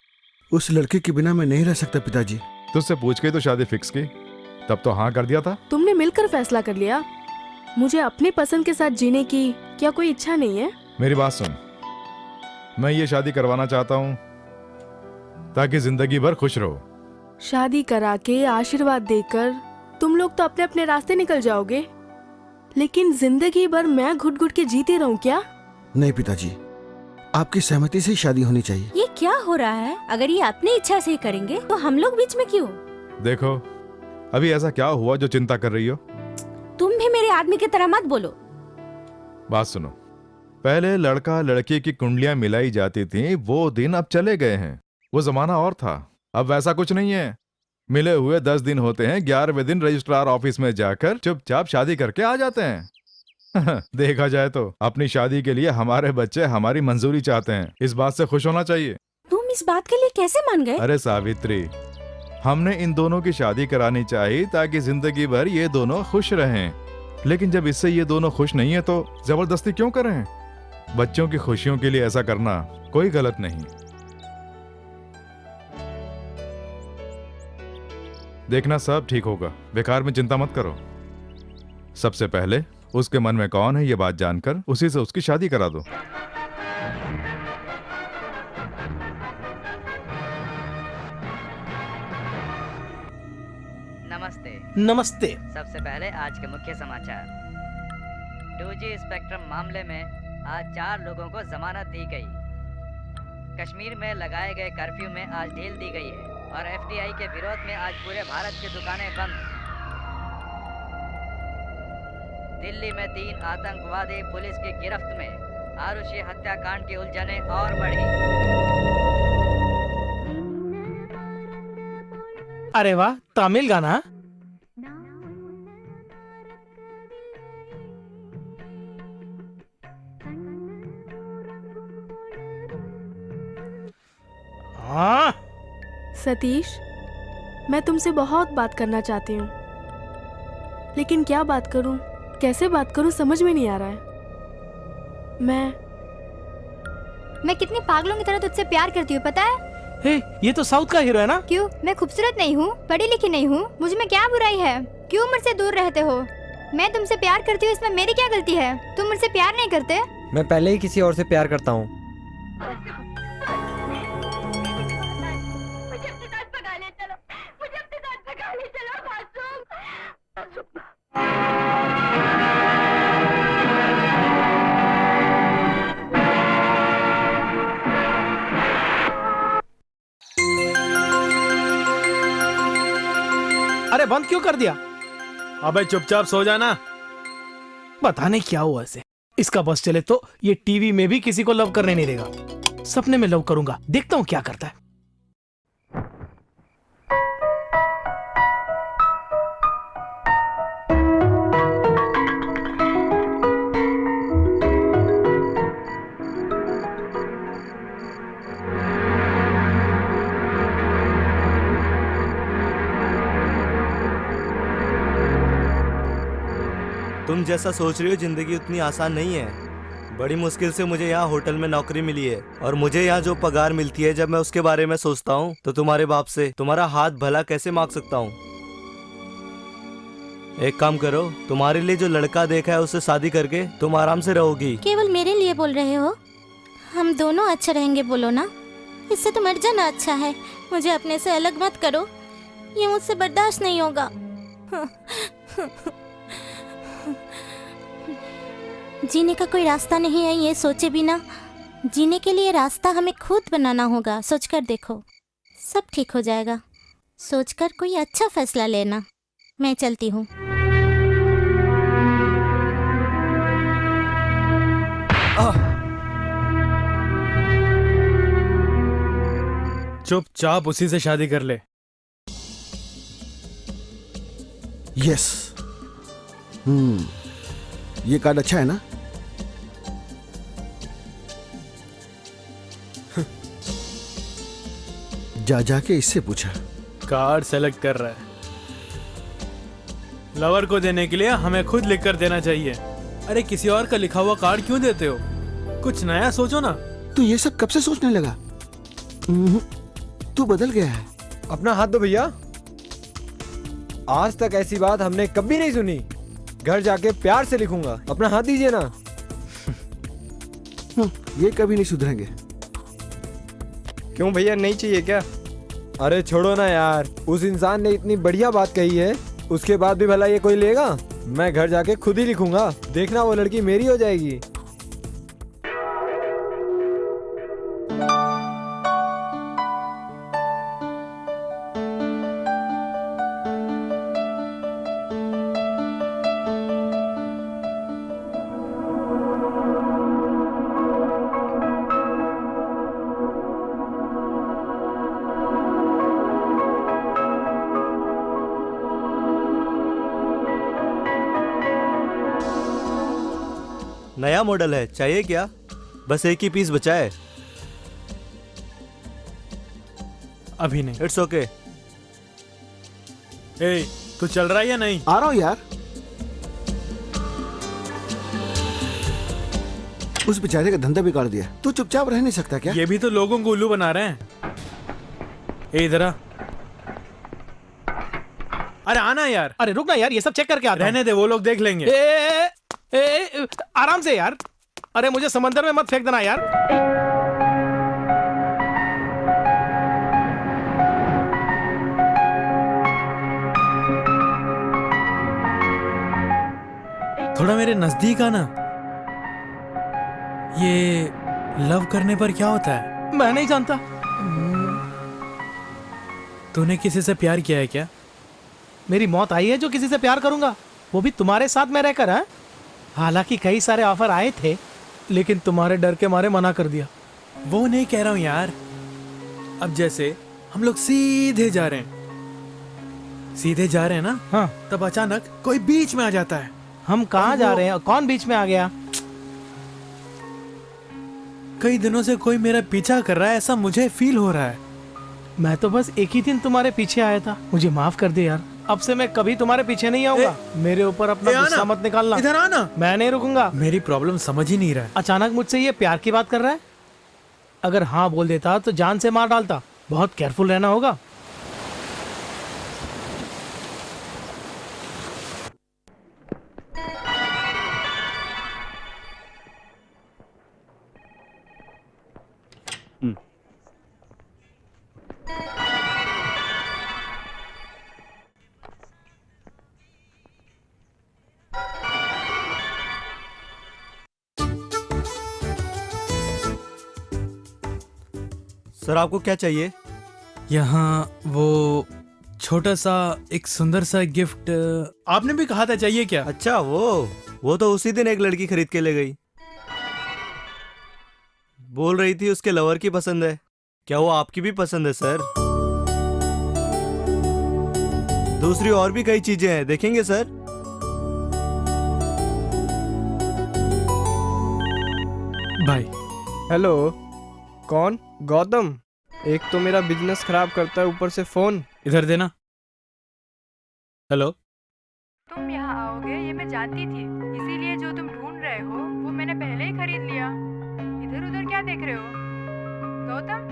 उस लड़के के बिना मैं नहीं रह सकता पिताजी। तुझसे पूछ के तो शादी फिक्स की, तब तो हाँ कर दिया था। तुमने मिलकर फैसला कर लिया। मुझे अपनी पसंद के साथ जीने की क्या कोई इच्छा नहीं है? मेरी बात सुन, मैं ये शादी करवाना चाहता हूँ ताकि जिंदगी भर खुश रहो। शादी करा के आशीर्वाद देकर तुम लोग तो अपने अपने रास्ते निकल जाओगे, लेकिन जिंदगी भर मैं घुट घुट के जीते रहूं क्या? नहीं पिताजी, आपकी सहमति से ही शादी होनी चाहिए। ये क्या हो रहा है? अगर ये अपनी इच्छा से ही करेंगे तो हम लोग बीच में क्यों? देखो, अभी ऐसा क्या हुआ जो चिंता कर रही हो? तुम भी मेरे आदमी की तरह मत बोलो। बात सुनो, पहले लड़का लड़की की कुंडलियां मिलाई जाती थी, वो दिन अब चले गए हैं। वो जमाना और था, अब वैसा कुछ नहीं है। मिले हुए 10 दिन होते हैं, 11वें दिन रजिस्ट्रार ऑफिस में जाकर चुपचाप शादी करके आ जाते हैं। देखा जाए तो अपनी शादी के लिए हमारे बच्चे हमारी मंजूरी चाहते हैं, इस बात से खुश होना चाहिए। तुम इस बात के लिए कैसे मान गए? अरे सावित्री, हमने इन दोनों की शादी करानी चाहिए ताकि जिंदगी भर ये दोनों खुश रहें। लेकिन जब इससे ये दोनों खुश नहीं है तो जबरदस्ती क्यों करें? बच्चों की खुशियों के लिए ऐसा करना कोई गलत नहीं। देखना सब ठीक होगा, बेकार में चिंता मत करो। सबसे पहले उसके मन में कौन है ये बात जानकर उसी से उसकी शादी करा दो। नमस्ते। नमस्ते। सबसे पहले आज के मुख्य समाचार। 2G स्पेक्ट्रम मामले में आज 4 लोगों को जमानत दी गई। कश्मीर में लगाए गए कर्फ्यू में आज ढील दी गई है और FDI के विरोध में आज पूरे भारत की दुकानें बंद। दिल्ली में 3 आतंकवादी पुलिस की गिरफ्त में। आरुषि हत्याकांड की उलझनें और बढ़ी। अरे वाह, तमिल गाना। हाँ सतीश, मैं तुमसे बहुत बात करना चाहती हूँ, लेकिन क्या बात करूँ, कैसे बात करूँ, समझ में नहीं आ रहा है। मैं कितनी पागलों की तरह तुझसे प्यार करती हूँ, पता है? हे, ये तो साउथ का हीरो है ना? क्यों? मैं खूबसूरत नहीं हूँ, पढ़ी लिखी नहीं हूँ, मुझ में क्या बुराई है? क्यों मुझसे दूर रहते हो? मैं तुमसे प्यार करती हूँ, इसमें मेरी क्या गलती है? तुम मुझसे प्यार नहीं करते? मैं पहले ही किसी और से प्यार करता हूँ। अरे बंद क्यों कर दिया? अबे चुपचाप सो जाना। पता नहीं क्या हुआ इसे। इसका बस चले तो ये टीवी में भी किसी को लव करने नहीं देगा। सपने में लव करूंगा, देखता हूँ क्या करता है। तुम जैसा सोच रही हो जिंदगी उतनी आसान नहीं है। बड़ी मुश्किल से मुझे यहाँ होटल में नौकरी मिली है और मुझे यहाँ जो पगार मिलती है, जब मैं उसके बारे में सोचता हूँ तो तुम्हारे बाप से तुम्हारा हाथ भला कैसे मांग सकता हूँ। एक काम करो, तुम्हारे लिए जो लड़का देखा है उससे शादी करके तुम आराम से रहोगी। केवल मेरे लिए बोल रहे हो? हम दोनों अच्छे रहेंगे बोलो ना। इससे तो मर जाना अच्छा है। मुझे अपने से अलग मत करो, ये मुझसे बर्दाश्त नहीं होगा। जीने का कोई रास्ता नहीं है ये सोचे बिना। जीने के लिए रास्ता हमें खुद बनाना होगा। सोचकर देखो, सब ठीक हो जाएगा। सोचकर कोई अच्छा फैसला लेना। मैं चलती हूँ। चुपचाप उसी से शादी कर ले। यस। ये कार्ड अच्छा है ना? जा जाके इससे पूछा। कार्ड सेलेक्ट कर रहा है। लवर को देने के लिए हमें खुद लिख कर देना चाहिए। अरे किसी और का लिखा हुआ कार्ड क्यों देते हो? कुछ नया सोचो ना। तू ये सब कब से सोचने लगा? तू बदल गया है। अपना हाथ दो भैया। आज तक ऐसी बात हमने कभी नहीं सुनी। घर जाके प्यार से लिखूंगा। अपना हाथ दीजिए ना। ये कभी नहीं सुधरेंगे। क्यों भैया, नहीं चाहिए क्या? अरे छोड़ो ना यार, उस इंसान ने इतनी बढ़िया बात कही है, उसके बाद भी भला ये कोई लेगा? मैं घर जाके खुद ही लिखूंगा। देखना वो लड़की मेरी हो जाएगी। नया मॉडल है, चाहिए क्या? बस एक ही पीस बचा है। अभी नहीं। It's okay. ए, तू चल रहा है या नहीं? आ रहा हूँ यार। उस बेचारे का धंधा बिगाड़ दिया। तू चुपचाप रह नहीं सकता क्या? ये भी तो लोगों को उल्लू बना रहे हैं। ए, इधर आ। अरे आना यार। अरे रुक ना यार, ये सब चेक करके आता हूं। रहने दे, वो लोग देख लेंगे। आराम से यार। अरे मुझे समंदर में मत फेंक देना यार। थोड़ा मेरे नजदीक आना। ये लव करने पर क्या होता है? मैं नहीं जानता। तूने किसी से प्यार किया है क्या? मेरी मौत आई है जो किसी से प्यार करूंगा, वो भी तुम्हारे साथ में रहकर। है हालांकि कई सारे ऑफर आए थे, लेकिन तुम्हारे डर के मारे मना कर दिया। वो नहीं कह रहा हूं यार। अब जैसे हम लोग सीधे जा रहे हैं ना। हाँ। तब अचानक कोई बीच में आ जाता है। हम कहाँ जा रहे हैं? कौन बीच में आ गया? कई दिनों से कोई मेरा पीछा कर रहा है, ऐसा मुझे फील हो रहा है। मैं तो बस एक ही दिन तुम्हारे पीछे आया था। मुझे माफ कर दे यार। अब से मैं कभी तुम्हारे पीछे नहीं आऊंगा। मेरे ऊपर अपना गुस्सा मत निकालना। इधर आना। मैं नहीं रुकूंगा। मेरी प्रॉब्लम समझ ही नहीं रहा है। अचानक मुझसे ये प्यार की बात कर रहा है। अगर हाँ बोल देता तो जान से मार डालता। बहुत केयरफुल रहना होगा। सर आपको क्या चाहिए? यहाँ वो छोटा सा एक सुंदर सा गिफ्ट आपने भी कहा था, चाहिए क्या? अच्छा वो तो उसी दिन एक लड़की खरीद के ले गई। बोल रही थी उसके लवर की पसंद है। क्या वो आपकी भी पसंद है सर? दूसरी और भी कई चीजें हैं, देखेंगे सर? भाई। हेलो, कौन? गौतम। एक तो मेरा बिजनेस खराब करता है, ऊपर से फोन। इधर देना। हेलो। तुम यहाँ आओगे ये मैं जानती थी, इसीलिए जो तुम ढूंढ रहे हो वो मैंने पहले ही खरीद लिया। इधर उधर क्या देख रहे हो गौतम?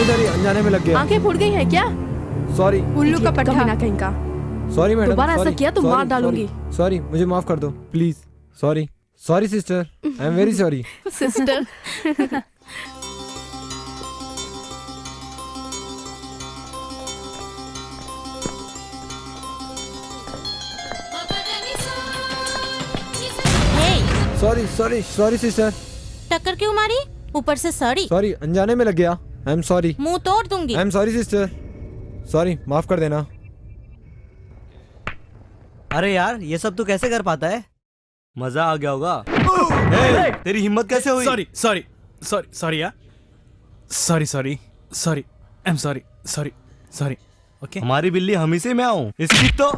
सॉरी अनजाने में लग गया। आंखें फूट गई हैं क्या? सॉरी। उल्लू का पट्टा कमीना कहीं का। Sorry madam. दोबारा ऐसा किया तो मार डालूंगी। सॉरी, मुझे माफ कर दो please. Sorry sorry sister, I am very sorry. Sister. Sorry sorry sorry sister. टक्कर क्यों मारी? ऊपर से सॉरी। सॉरी, अनजाने में लग गया। I am sorry. मुंह तोड़ दूंगी। I am sorry sister. Sorry, माफ कर देना। अरे यार ये सब तू कैसे कर पाता है? मजा आ गया होगा। तेरी हिम्मत कैसे हुई? सॉरी सॉरी सॉरी सॉरी यार। Sorry sorry sorry, I am sorry sorry sorry. Okay. हमारी बिल्ली हम ही से मैं आऊं, इसकी तो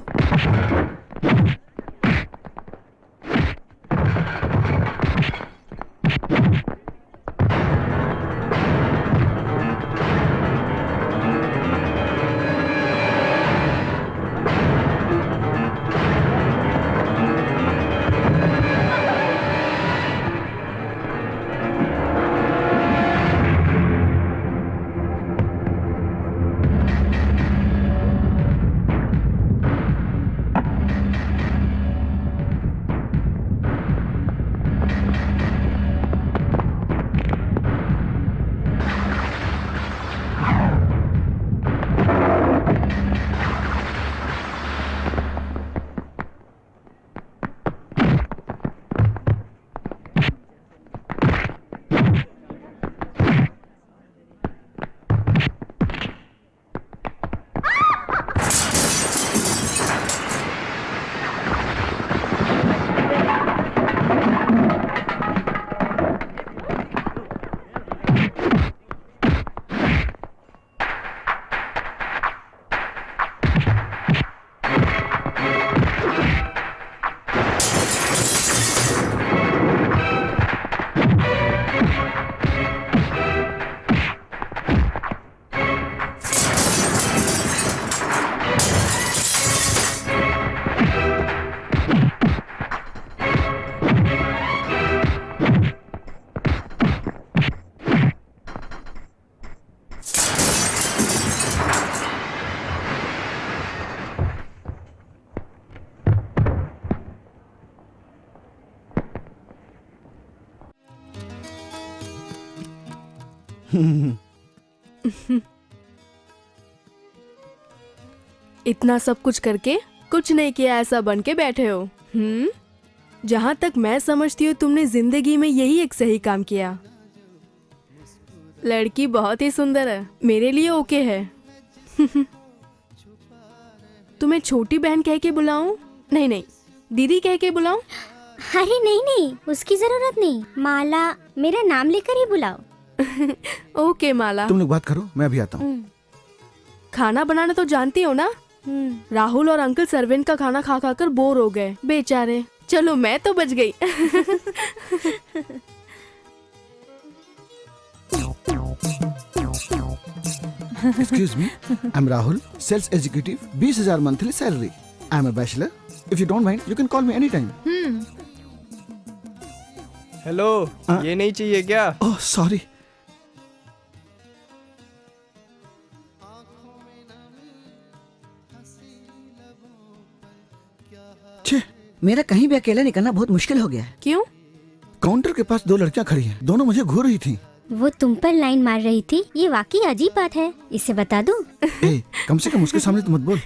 इतना सब कुछ करके कुछ नहीं किया, ऐसा बन के बैठे हो। जहाँ तक मैं समझती हूँ तुमने जिंदगी में यही एक सही काम किया। लड़की बहुत ही सुंदर है, मेरे लिए ओके है। तुम्हें छोटी बहन कह के बुलाऊं? नहीं नहीं, दीदी कह के बुलाऊं? अरे नहीं नहीं, उसकी जरूरत नहीं, माला मेरा नाम लेकर ही बुलाओ। ओके माला। तुम लोग बात करो, मैं अभी आता हूँ। खाना बनाना तो जानती हो ना? राहुल और अंकल सर्वेंट का खाना खा खा कर बोर हो गए बेचारे। चलो मैं तो बच गई। Excuse me, I'm Rahul, sales executive, 20,000 monthly salary. I'm a bachelor. If you don't mind, you can call me anytime. Hello, ये नहीं चाहिए क्या? Oh, sorry. मेरा कहीं भी अकेला निकलना बहुत मुश्किल हो गया है। क्यों? काउंटर के पास 2 लड़कियां खड़ी हैं, दोनों मुझे घूर रही थी। वो तुम पर लाइन मार रही थी, ये वाकई अजीब बात है, इसे बता दूं? ए, कम से कम उसके सामने तो मत बोल।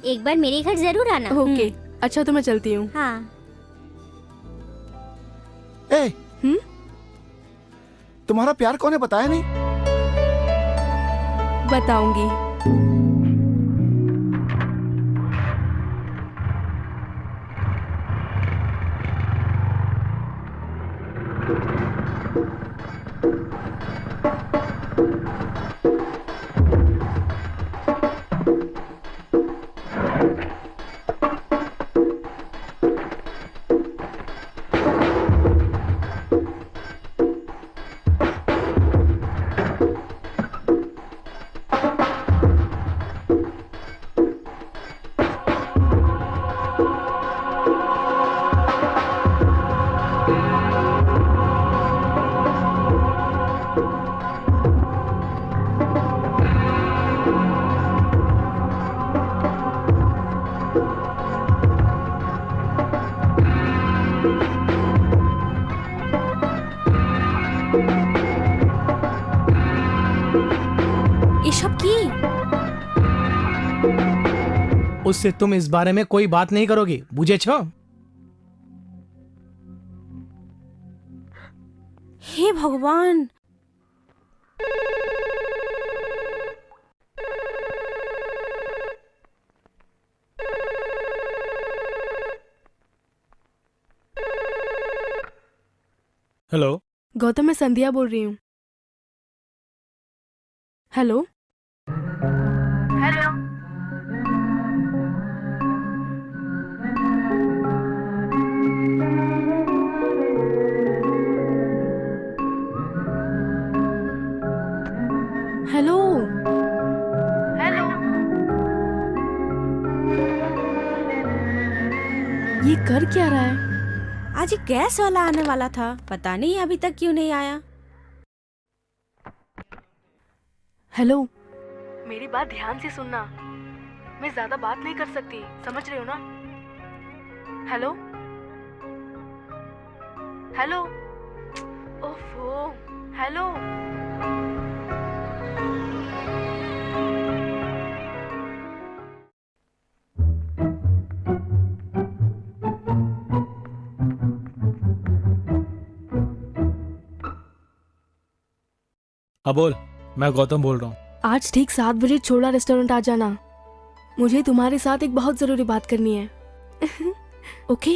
एक बार मेरे घर जरूर आना। ओके, अच्छा तो मैं चलती हूँ। हाँ। ए, तुम्हारा प्यार कौन है बताया नहीं? बताऊंगी। उससे तुम इस बारे में कोई बात नहीं करोगी, बुझे छो? हे भगवान, हेलो गौतम, मैं संध्या बोल रही हूँ। Hello hello. Hello hello. ये कर क्या रहा है? आज गैस वाला आने वाला था, पता नहीं अभी तक क्यों नहीं आया। हेलो, मेरी बात ध्यान से सुनना, मैं ज्यादा बात नहीं कर सकती, समझ रहे हो ना? Hello hello. ओफो, हेलो। हाँ बोल, मैं गौतम बोल रहा हूँ। आज ठीक 7 बजे छोला रेस्टोरेंट आ जाना, मुझे तुम्हारे साथ एक बहुत जरूरी बात करनी है। ओके?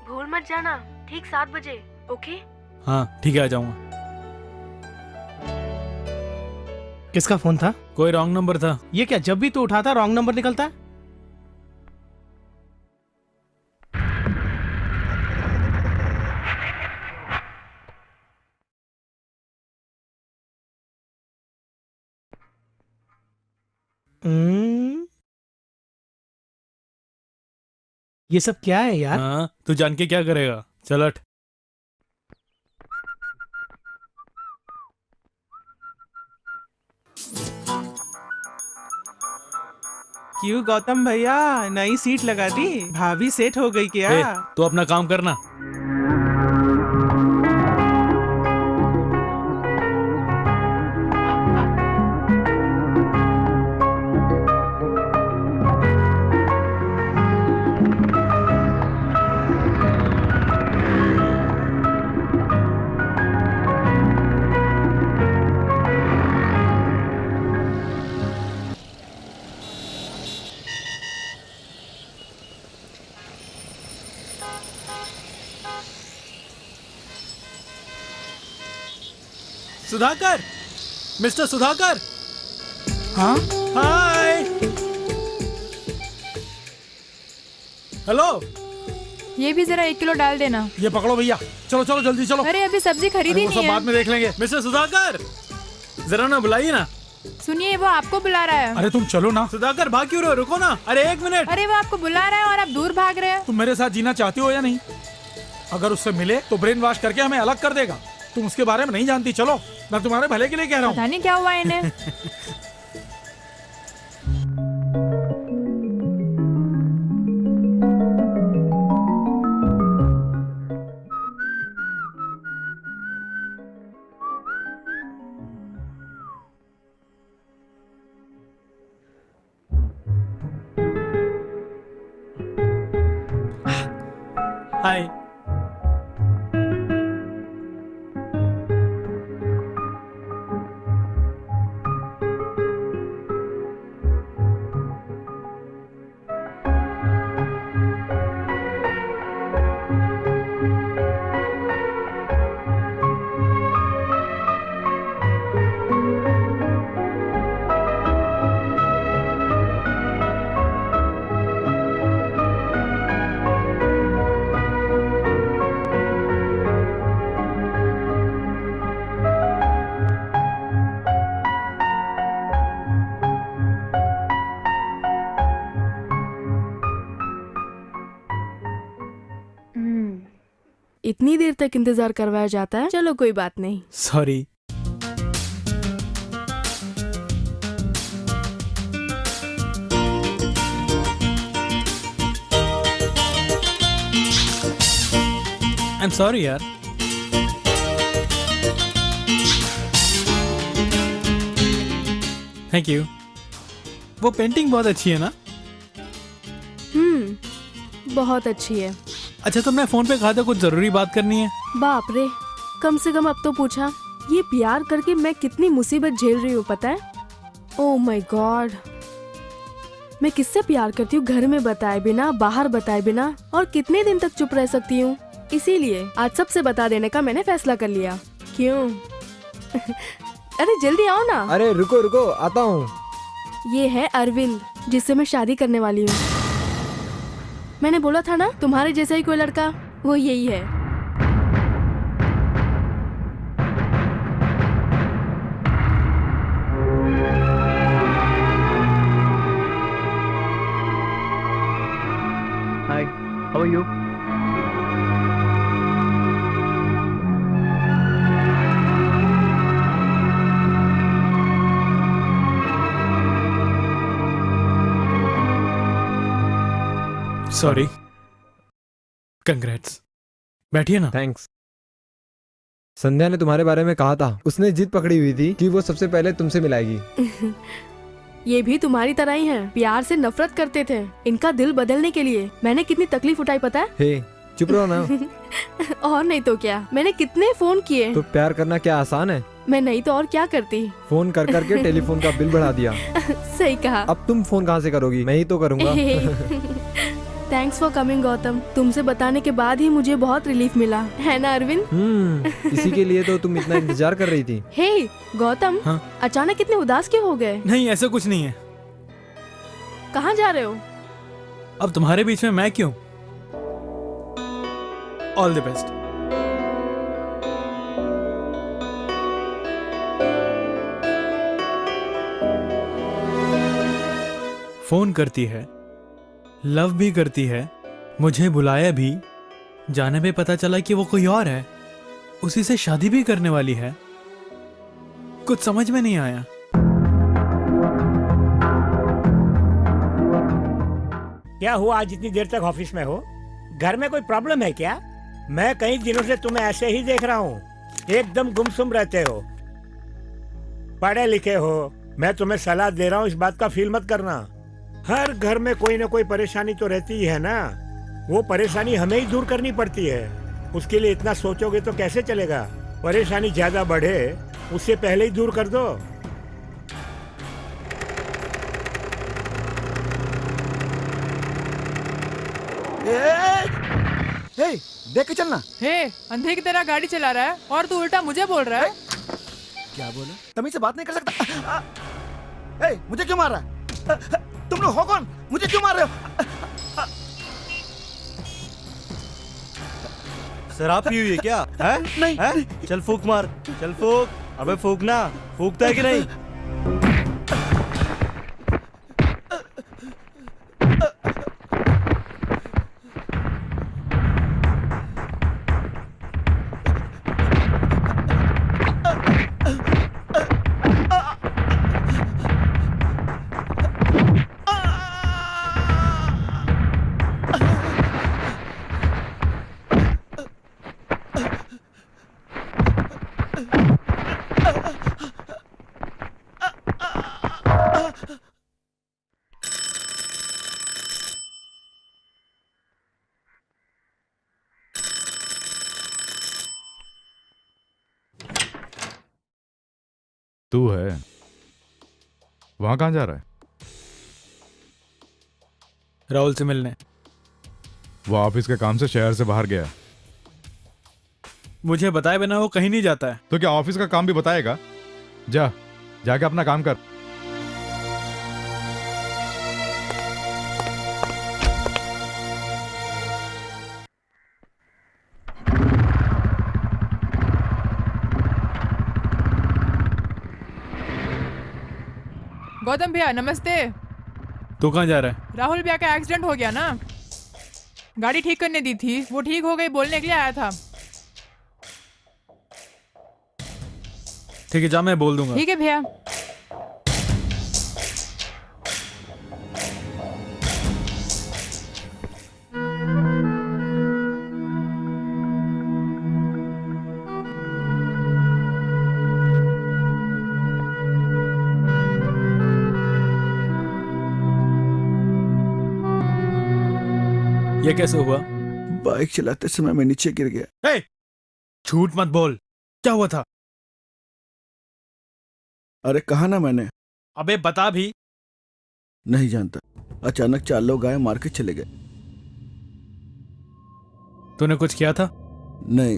भूल मत जाना, ठीक 7 बजे। ओके? हाँ ठीक है, आ जाऊंगा। किसका फोन था? कोई रॉन्ग नंबर था। ये क्या, जब भी तू उठाता रॉन्ग नंबर निकलता है? ये सब क्या है यार? हाँ, तू जान के क्या करेगा, चल हट। क्यों गौतम भैया, नई सीट लगा दी? भाभी सेट हो गई क्या? तू अपना काम करना। सुधाकर, मिस्टर सुधाकर। हाँ हाय। हेलो। ये भी जरा 1 किलो डाल देना। ये पकड़ो भैया, चलो चलो जल्दी चलो। अरे अभी सब्जी खरीदी वो सब नहीं बाद है। में देख लेंगे। मिस्टर सुधाकर, जरा ना बुलाइए ना। सुनिए वो आपको बुला रहा है। अरे तुम चलो ना। सुधाकर भाग क्यों रहे हो? रुको ना। अरे 1 मिनट। अरे वो आपको बुला रहा है और आप दूर भाग रहे हैं। तुम मेरे साथ जीना चाहती हो या नहीं? अगर उससे मिले तो ब्रेन वॉश करके हमें अलग कर देगा। तुम उसके बारे में नहीं जानती। चलो, मैं तुम्हारे भले के लिए कह रहा पता हूँ। नहीं क्या हुआ इन्हें। हाय। इतनी देर तक इंतजार करवाया जाता है। चलो कोई बात नहीं। सॉरी। आई एम सॉरी यार। Thank you. वो पेंटिंग बहुत अच्छी है ना? बहुत अच्छी है। अच्छा तुमने फोन पे कहा था कुछ जरूरी बात करनी है। बाप रे, कम से कम अब तो पूछा। ये प्यार करके मैं कितनी मुसीबत झेल रही हूँ पता है? ओह माय गॉड, मैं किससे प्यार करती हूँ घर में बताए बिना, बाहर बताए बिना, और कितने दिन तक चुप रह सकती हूँ। इसीलिए आज सबसे बता देने का मैंने फैसला कर लिया। क्यों? अरे जल्दी आओ ना। अरे रुको रुको, आता हूँ। ये है अरविंद, जिससे मैं शादी करने वाली हूँ। मैंने बोला था ना तुम्हारे जैसा ही कोई लड़का, वो यही है। Hi, how are you? Sorry. Congrats. बैठिए ना। थैंक्स। संध्या ने तुम्हारे बारे में कहा था। उसने जिद पकड़ी हुई थी कि वो सबसे पहले तुमसे मिलाएगी। ये भी तुम्हारी तरह ही हैं। प्यार से नफरत करते थे। इनका दिल बदलने के लिए मैंने कितनी तकलीफ उठाई पता है? हे, चुप रहो ना। और नहीं तो क्या, मैंने कितने फोन किए। तो प्यार करना क्या आसान है? मैं नहीं तो और क्या करती। फोन कर करके टेलीफोन का बिल बढ़ा दिया। सही कहा। अब तुम फोन कहाँ से करोगी? मैं ही तो करूँगा। Thanks for coming Gautam. तुमसे बताने के बाद ही मुझे बहुत रिलीफ मिला, है ना अरविंद? इसी के लिए तो तुम इतना इंतजार कर रही थी। हे गौतम, हाँ? अचानक इतने उदास क्यों हो गए? नहीं ऐसा कुछ नहीं है। कहाँ जा रहे हो? अब तुम्हारे बीच में मैं क्यों? All the best. फोन करती है, लव भी करती है, मुझे बुलाया भी, जाने पे पता चला कि वो कोई और है, उसी से शादी भी करने वाली है। कुछ समझ में नहीं आया। क्या हुआ आज इतनी देर तक ऑफिस में हो? घर में कोई प्रॉब्लम है क्या? मैं कई दिनों से तुम्हें ऐसे ही देख रहा हूँ, एकदम गुमसुम रहते हो। पढ़े लिखे हो, मैं तुम्हें सलाह दे रहा हूँ, इस बात का फील मत करना। हर घर में कोई ना कोई परेशानी तो रहती ही है ना, वो परेशानी हमें ही दूर करनी पड़ती है। उसके लिए इतना सोचोगे तो कैसे चलेगा? परेशानी ज्यादा बढ़े उससे पहले ही दूर कर दो। हे, देख के चलना। हे, अंधे की तरह गाड़ी चला रहा है और तू उल्टा मुझे बोल रहा है। क्या बोला? तमीज से बात नहीं कर सकता। हे, मुझे क्यों मार रहा है? तुम लोग हो कौन? मुझे क्यों मार रहे हो? शराब पी हुई है क्या? है? नहीं, है? चल फूक मार, चल फूक। अबे फूकना, फूकता है कि नहीं? तू है वहां कहाँ जा रहा है? राहुल से मिलने। वो ऑफिस के काम से शहर से बाहर गया। मुझे बताए बिना वो कहीं नहीं जाता है। तो क्या ऑफिस का काम भी बताएगा? जा, जाके अपना काम कर। गौतम भैया नमस्ते। तू कहाँ जा रहा है? राहुल भैया का एक्सीडेंट हो गया ना, गाड़ी ठीक करने दी थी, वो ठीक हो गई बोलने के लिए आया था। ठीक है, जा, मैं बोल दूंगा। ठीक है भैया। ये कैसे हुआ? बाइक चलाते समय मैं नीचे गिर गया। हे! झूठ मत बोल, क्या हुआ था? अरे कहा ना मैंने। अबे बता भी। नहीं जानता, अचानक 4 लोग आए, मार के चले गए। तूने कुछ किया था? नहीं।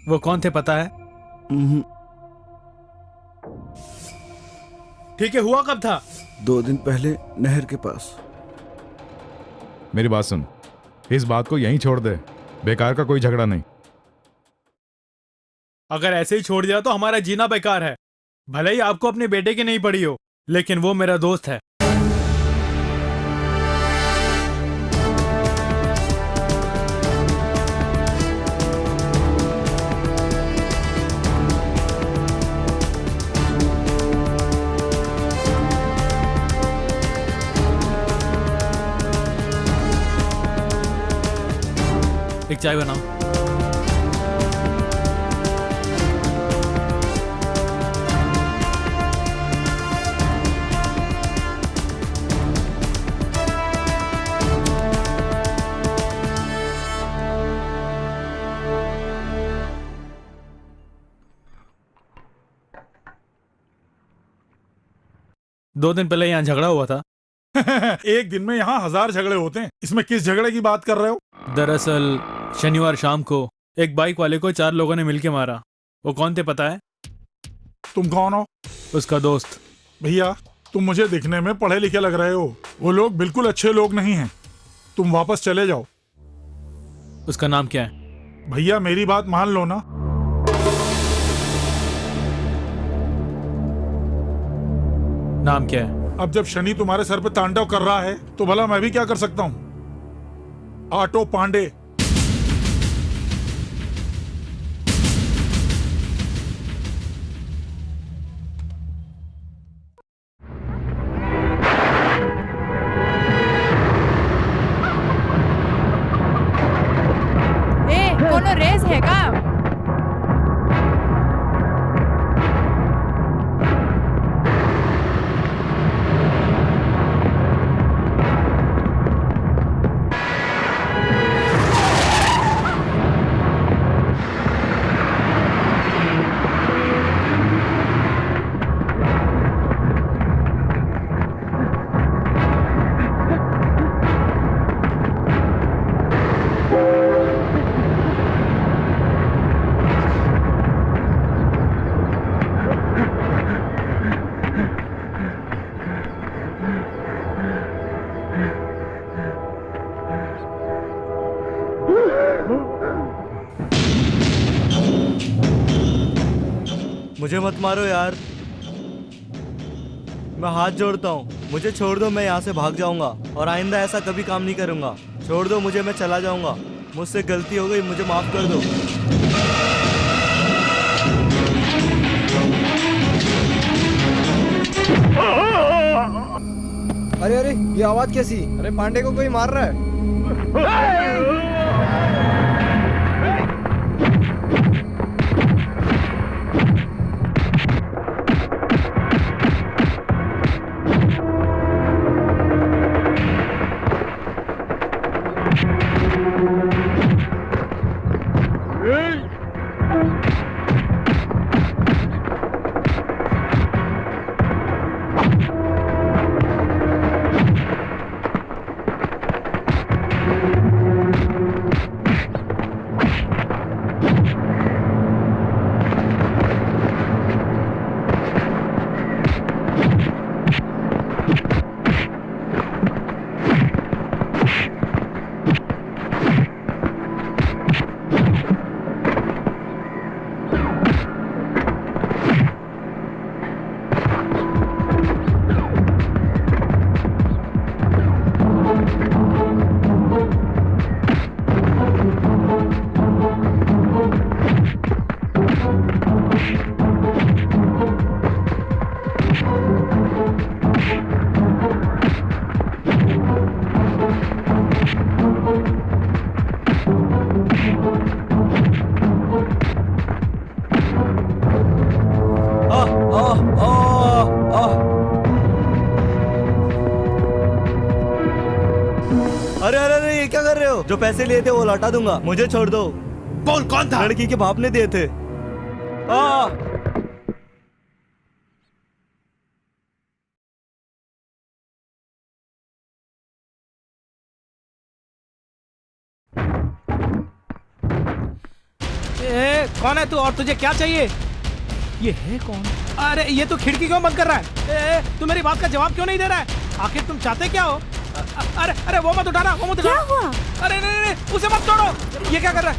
वो कौन थे पता है? ठीक है, हुआ कब था? 2 दिन पहले नहर के पास। मेरी बात सुन, इस बात को यहीं छोड़ दे, बेकार का कोई झगड़ा नहीं। अगर ऐसे ही छोड़ दिया तो हमारा जीना बेकार है। भले ही आपको अपने बेटे की नहीं पड़ी हो, लेकिन वो मेरा दोस्त है। एक चाय बनाओ। दो दिन पहले यहाँ झगड़ा हुआ था। एक दिन में यहाँ 1000 झगड़े होते हैं, इसमें किस झगड़े की बात कर रहे हो? दरअसल शनिवार शाम को एक बाइक वाले को 4 लोगों ने मिलके मारा। वो कौन थे पता है? तुम कौन हो? उसका दोस्त। भैया तुम मुझे दिखने में पढ़े लिखे लग रहे हो, वो लोग बिल्कुल अच्छे लोग नहीं हैं। तुम वापस चले जाओ। उसका नाम क्या है? भैया मेरी बात मान लो ना। नाम क्या है? अब जब शनि तुम्हारे सर पे तांडव कर रहा है तो भला मैं भी क्या कर सकता हूँ? ऑटो पांडे। कोनो रेस है का? मुझे मत मारो यार, मैं हाथ जोड़ता हूँ, मुझे छोड़ दो, मैं यहाँ से भाग जाऊंगा और आइंदा ऐसा कभी काम नहीं करूंगा। छोड़ दो मुझे, मैं चला जाऊंगा, मुझसे गलती हो गई, मुझे माफ कर दो। अरे अरे, ये आवाज कैसी? अरे पांडे को कोई मार रहा है। अरे अरे अरे, ये क्या कर रहे हो? जो पैसे लिए थे वो लौटा दूंगा, मुझे छोड़ दो। बोल कौन था? लड़की के बाप ने दिए थे। कौन है तू और तुझे क्या चाहिए? ये है कौन? अरे ये तो खिड़की क्यों बंद कर रहा है? तू मेरी बात का जवाब क्यों नहीं दे रहा है? आखिर तुम चाहते क्या हो? अरे अरे वो मत उठाना, वो मत उठाना। क्या हुआ? अरे नहीं नहीं, उसे मत तोड़ो। ये क्या कर रहा है?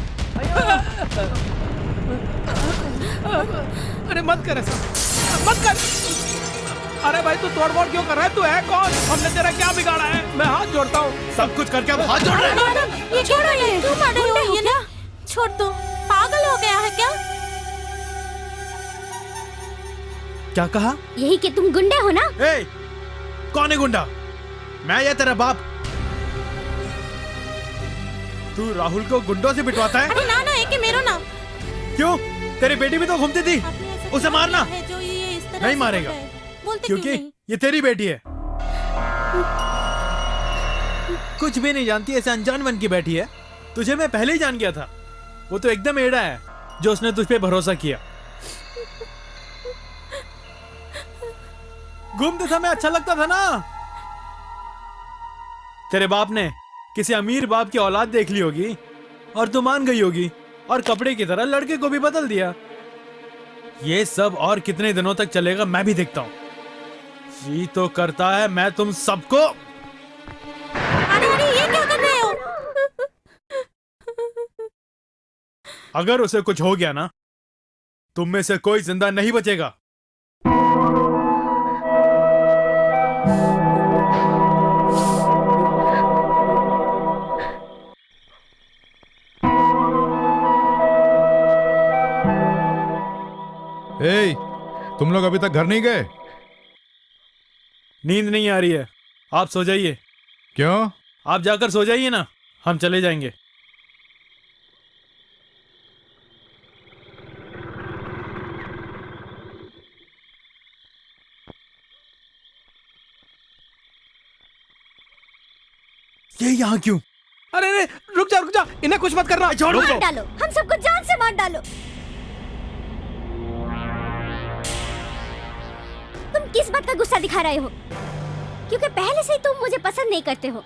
अरे मत कर ऐसा, मत कर। अरे भाई तू तोड़ फोड़ क्यों कर रहा है? तू है कौन? हमने तेरा क्या बिगाड़ा है? मैं हाथ जोड़ता हूँ। सब कुछ करके अब हाथ जोड़ रहे हैं। ये छोड़ो, ये क्यों मार रहे हो? ये ना छोड़ दो, पागल हो गया है क्या? क्या कहा? यही कि तुम गुंडे हो ना? ए, कौन है गुंडा? मैं या तेरा बाप? तू राहुल को गुंडों से बिटवाता है? अरे ना ना, एक मेरो ना। क्यों? तेरी बेटी भी तो घूमती थी, उसे मारना। जो ये इस तरह नहीं से मारेगा, बोल रहे हैं। बोलते क्योंकि क्यों नहीं? ये तेरी बेटी है। कुछ भी नहीं जानती, ऐसे अनजान बन की बैठी है। तुझे मैं पहले ही जान गया था। वो तो एकदम एड़ा है जो उसने तुझ पे भरोसा किया। घूमते समय अच्छा लगता था ना? तेरे बाप ने किसी अमीर बाप की औलाद देख ली होगी और तू मान गई होगी और कपड़े की तरह लड़के को भी बदल दिया। ये सब और कितने दिनों तक चलेगा मैं भी देखता हूँ। जी तो करता है मैं तुम सबको। अरे अरे, ये क्या कर रहे हो? अगर उसे कुछ हो गया ना, तुम में से कोई जिंदा नहीं बचेगा। ए, तुम लोग अभी तक घर नहीं गए? नींद नहीं आ रही है, आप सो जाइए। क्यों? आप जाकर सो जाइए ना, हम चले जाएंगे। ये यहाँ क्यों? अरे अरे रुक जा, इन्हें कुछ मत करना। छोड़ मार डालो, हम सबको जान से मार डालो। तुम किस बात का गुस्सा दिखा रहे हो? क्योंकि पहले से ही तुम मुझे पसंद नहीं करते हो,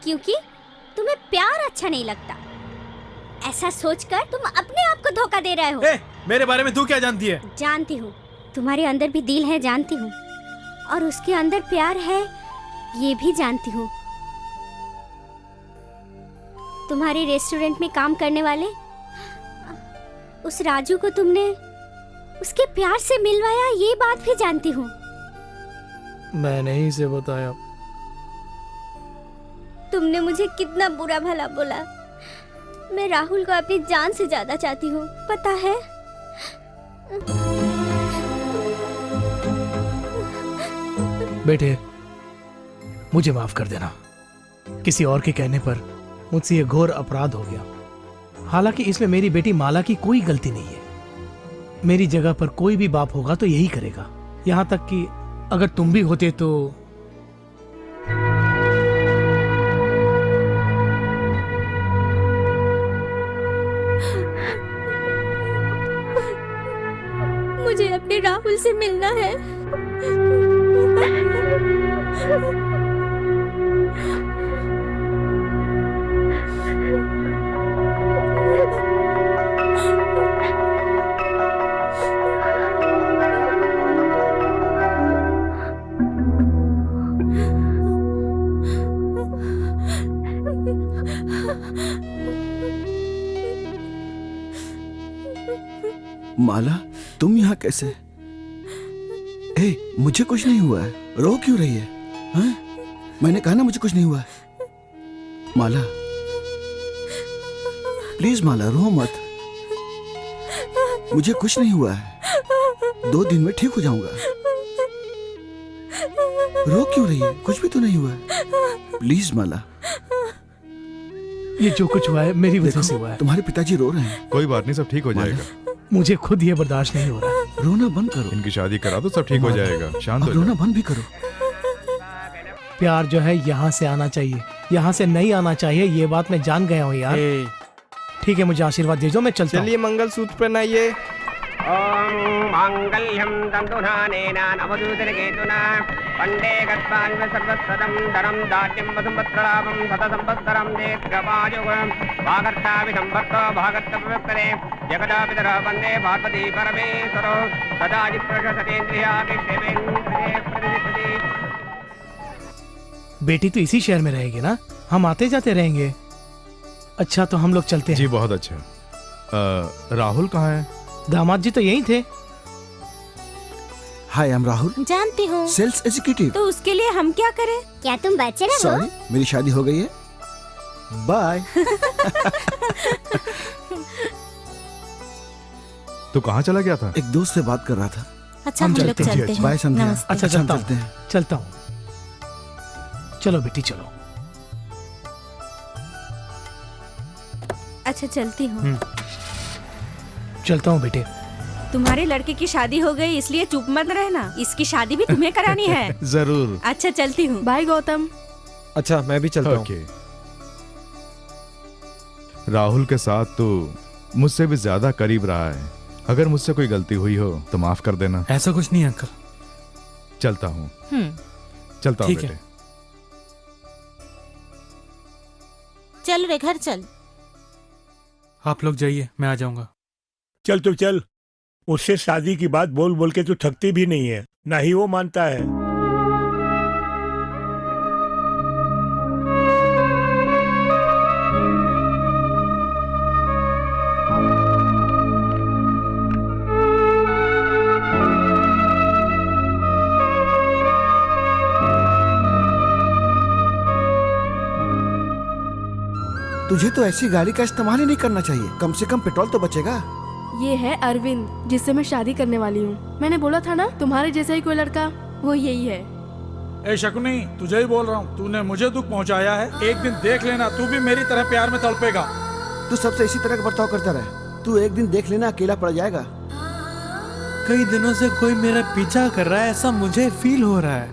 क्योंकि तुम्हें प्यार अच्छा नहीं लगता। ऐसा सोचकर तुम अपने आप को धोखा दे रहे हो। मेरे बारे में तू क्या जानती है? जानती हूँ, तुम्हारे अंदर भी दिल है, जानती हूँ, और उसके अंदर प्यार है, ये भी जानती हूँ। तुम्हारे रेस्टोरेंट में काम करने वाले उस राजू को तुमने उसके प्यार से मिलवाया, ये बात भी जानती हूँ। मैंने ही से बताया। तुमने मुझे कितना बुरा भला बोला। मैं राहुल को अपनी जान से ज्यादा चाहती हूँ, पता है। बेटे, मुझे माफ कर देना। किसी और के कहने पर मुझसे ये घोर अपराध हो गया। हालांकि इसमें मेरी बेटी माला की कोई गलती नहीं है। मेरी जगह पर कोई भी बाप होगा तो यही करेगा। यहाँ तक कि अगर तुम भी होते तो। मुझे अपने राहुल से मिलना है। माला, तुम यहाँ कैसे? मुझे कुछ नहीं हुआ है, रो क्यों रही है? हाँ? मैंने कहा ना मुझे कुछ नहीं हुआ है। माला, प्लीज माला, रो मत। मुझे कुछ नहीं हुआ है, 2 दिन में ठीक हो जाऊंगा। रो क्यों रही है? कुछ भी तो नहीं हुआ है। प्लीज माला। ये जो कुछ हुआ है मेरी वजह से हुआ है। तुम्हारे पिताजी रो रहे हैं। कोई बात नहीं, सब ठीक हो जाएगा। मुझे खुद ये बर्दाश्त नहीं हो रहा। रोना बंद करो। इनकी शादी करा दो, सब ठीक हो जाएगा। शांत हो जाओ। रोना बंद भी करो। प्यार जो है यहाँ से आना चाहिए, यहाँ से नहीं आना चाहिए। ये बात मैं जान गया हूँ यार। ठीक है, मुझे आशीर्वाद दे दो, मैं चलता हूँ। चलिए मंगलसूत्र पहनाइए। ओम मांगल्यम तंतुनानेन नवदूतनकेतुना पंडे गत्वांग सर्वसदं धरम दाट्यं वसुमत्रलाभं सतसंवत्सरं दीर्घमायुः भागर्ताविदम्भर्तो भागर्तप्रवक्तरे जगदापितरः वन्दे पार्वती परमेश्वरो सदा जित्प्रशसतेन्द्रियाभिक्षेपेन्द्रिये प्रतिष्ठति। बेटी तो इसी शहर में रहेगी ना? हम आते जाते रहेंगे। अच्छा, तो हम लोग चलते हैं। जी बहुत अच्छा। राहुल कहाँ है? दामाद जी तो यही थे। हाय, आई एम राहुल, जानती हूँ। Sales executive. तो उसके लिए हम क्या करें? क्या तुम बैचलर हो? सॉरी, मेरी शादी हो गई है। बाय। तू कहाँ चला गया था? एक दोस्त से बात कर रहा था। अच्छा, हम लोग चलते हैं। बाय संध्या। अच्छा, हम चलता चलते हूँ। हैं। चलता हूँ। चलो बेटी, चलो। अच्छा, चलती हूँ। चलता हूँ बेटे। तुम्हारे लड़के की शादी हो गई इसलिए चुप मत रहना। इसकी शादी भी तुम्हें करानी है। जरूर। अच्छा, चलती हूँ। बाय गौतम। अच्छा, मैं भी चलता हूँ। राहुल के साथ तो मुझसे भी ज्यादा करीब रहा है। अगर मुझसे कोई गलती हुई हो तो माफ कर देना। ऐसा कुछ नहीं अंकल। चलता हूँ। चलता हूँ ठीक है। बेटे। चल रे, घर चल। आप लोग जाइए, मैं आ जाऊंगा। चल तो चल। उससे शादी की बात बोल बोल के तू थकती भी नहीं है, ना ही वो मानता है। तुझे तो ऐसी गाड़ी का इस्तेमाल ही नहीं करना चाहिए, कम से कम पेट्रोल तो बचेगा। ये है अरविंद, जिससे मैं शादी करने वाली हूँ। मैंने बोला था ना, तुम्हारे जैसा ही कोई लड़का, वो यही है। ए शकुनी, तुझे ही बोल रहा हूँ, तूने मुझे दुख पहुँचाया है। एक दिन देख लेना, तू भी मेरी तरह प्यार में तड़पेगा। तू सबसे इसी तरह का बर्ताव करता रहे। तू एक दिन देख लेना, अकेला पड़ जाएगा। कई दिनों से कोई मेरा पीछा कर रहा है, ऐसा मुझे फील हो रहा है।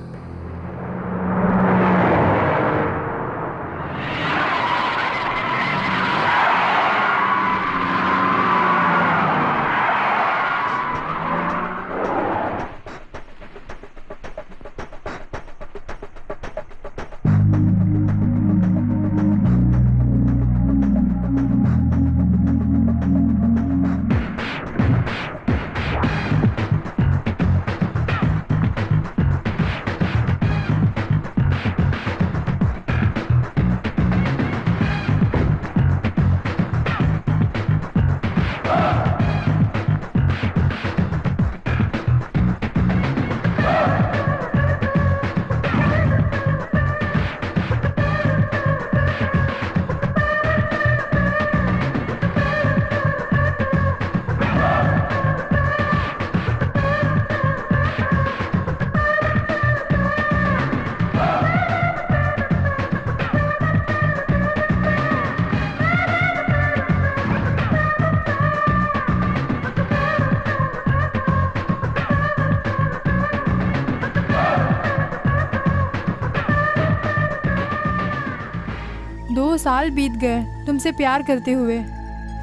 2 साल बीत गए तुमसे प्यार करते हुए,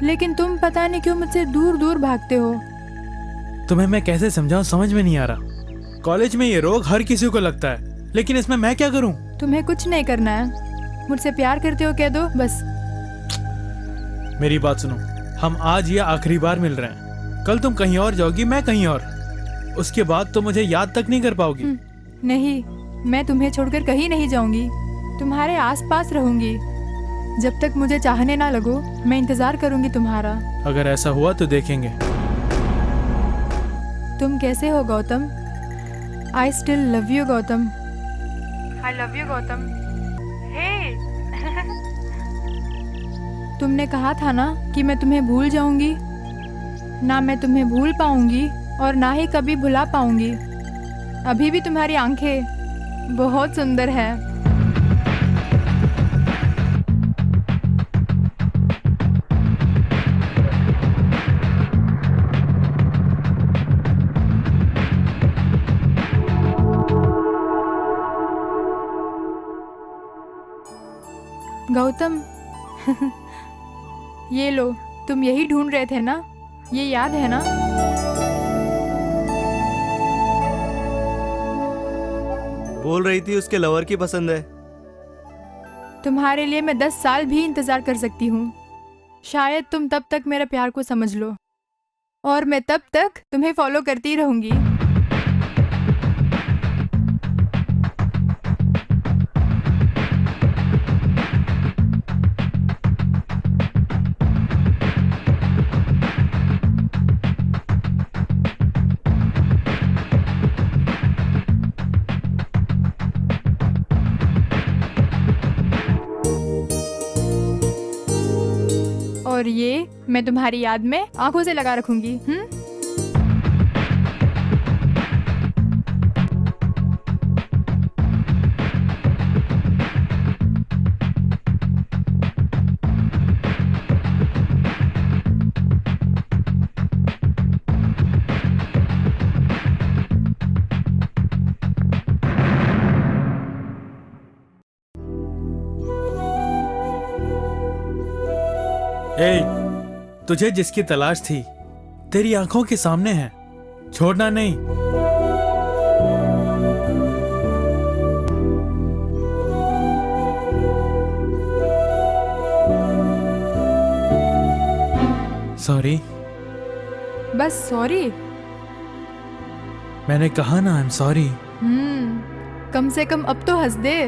लेकिन तुम पता नहीं क्यों मुझसे दूर दूर भागते हो। तुम्हें मैं कैसे समझाऊं, समझ में नहीं आ रहा। कॉलेज में ये रोग हर किसी को लगता है, लेकिन इसमें मैं क्या करूं? तुम्हें कुछ नहीं करना है, मुझसे प्यार करते हो कह दो बस। मेरी बात सुनो, हम आज ये आखिरी बार मिल रहे हैं। कल तुम कहीं और जाओगी, मैं कहीं और। उसके बाद तो मुझे याद तक नहीं कर पाओगी। नहीं, मैं तुम्हें छोड़कर कहीं नहीं जाऊंगी, तुम्हारे आसपास रहूंगी। जब तक मुझे चाहने ना लगो, मैं इंतजार करूंगी तुम्हारा। अगर ऐसा हुआ तो देखेंगे। तुम कैसे हो Gautam? I still love you Gautam. I love you Gautam. Hey तुमने कहा था ना कि मैं तुम्हें भूल जाऊंगी। ना मैं तुम्हें भूल पाऊंगी और ना ही कभी भुला पाऊंगी। अभी भी तुम्हारी आंखें बहुत सुंदर है। गौतम ये लो, तुम यही ढूंढ रहे थे ना? ये याद है ना? बोल रही थी उसके लवर की पसंद है। तुम्हारे लिए मैं 10 साल भी इंतजार कर सकती हूँ। शायद तुम तब तक मेरा प्यार को समझ लो, और मैं तब तक तुम्हें फॉलो करती रहूंगी। और ये मैं तुम्हारी याद में आंखों से लगा रखूंगी। ए, तुझे जिसकी तलाश थी तेरी आंखों के सामने है, छोड़ना नहीं। सॉरी। बस सॉरी? मैंने कहा ना, आई एम सॉरी। कम से कम अब तो हंस दे।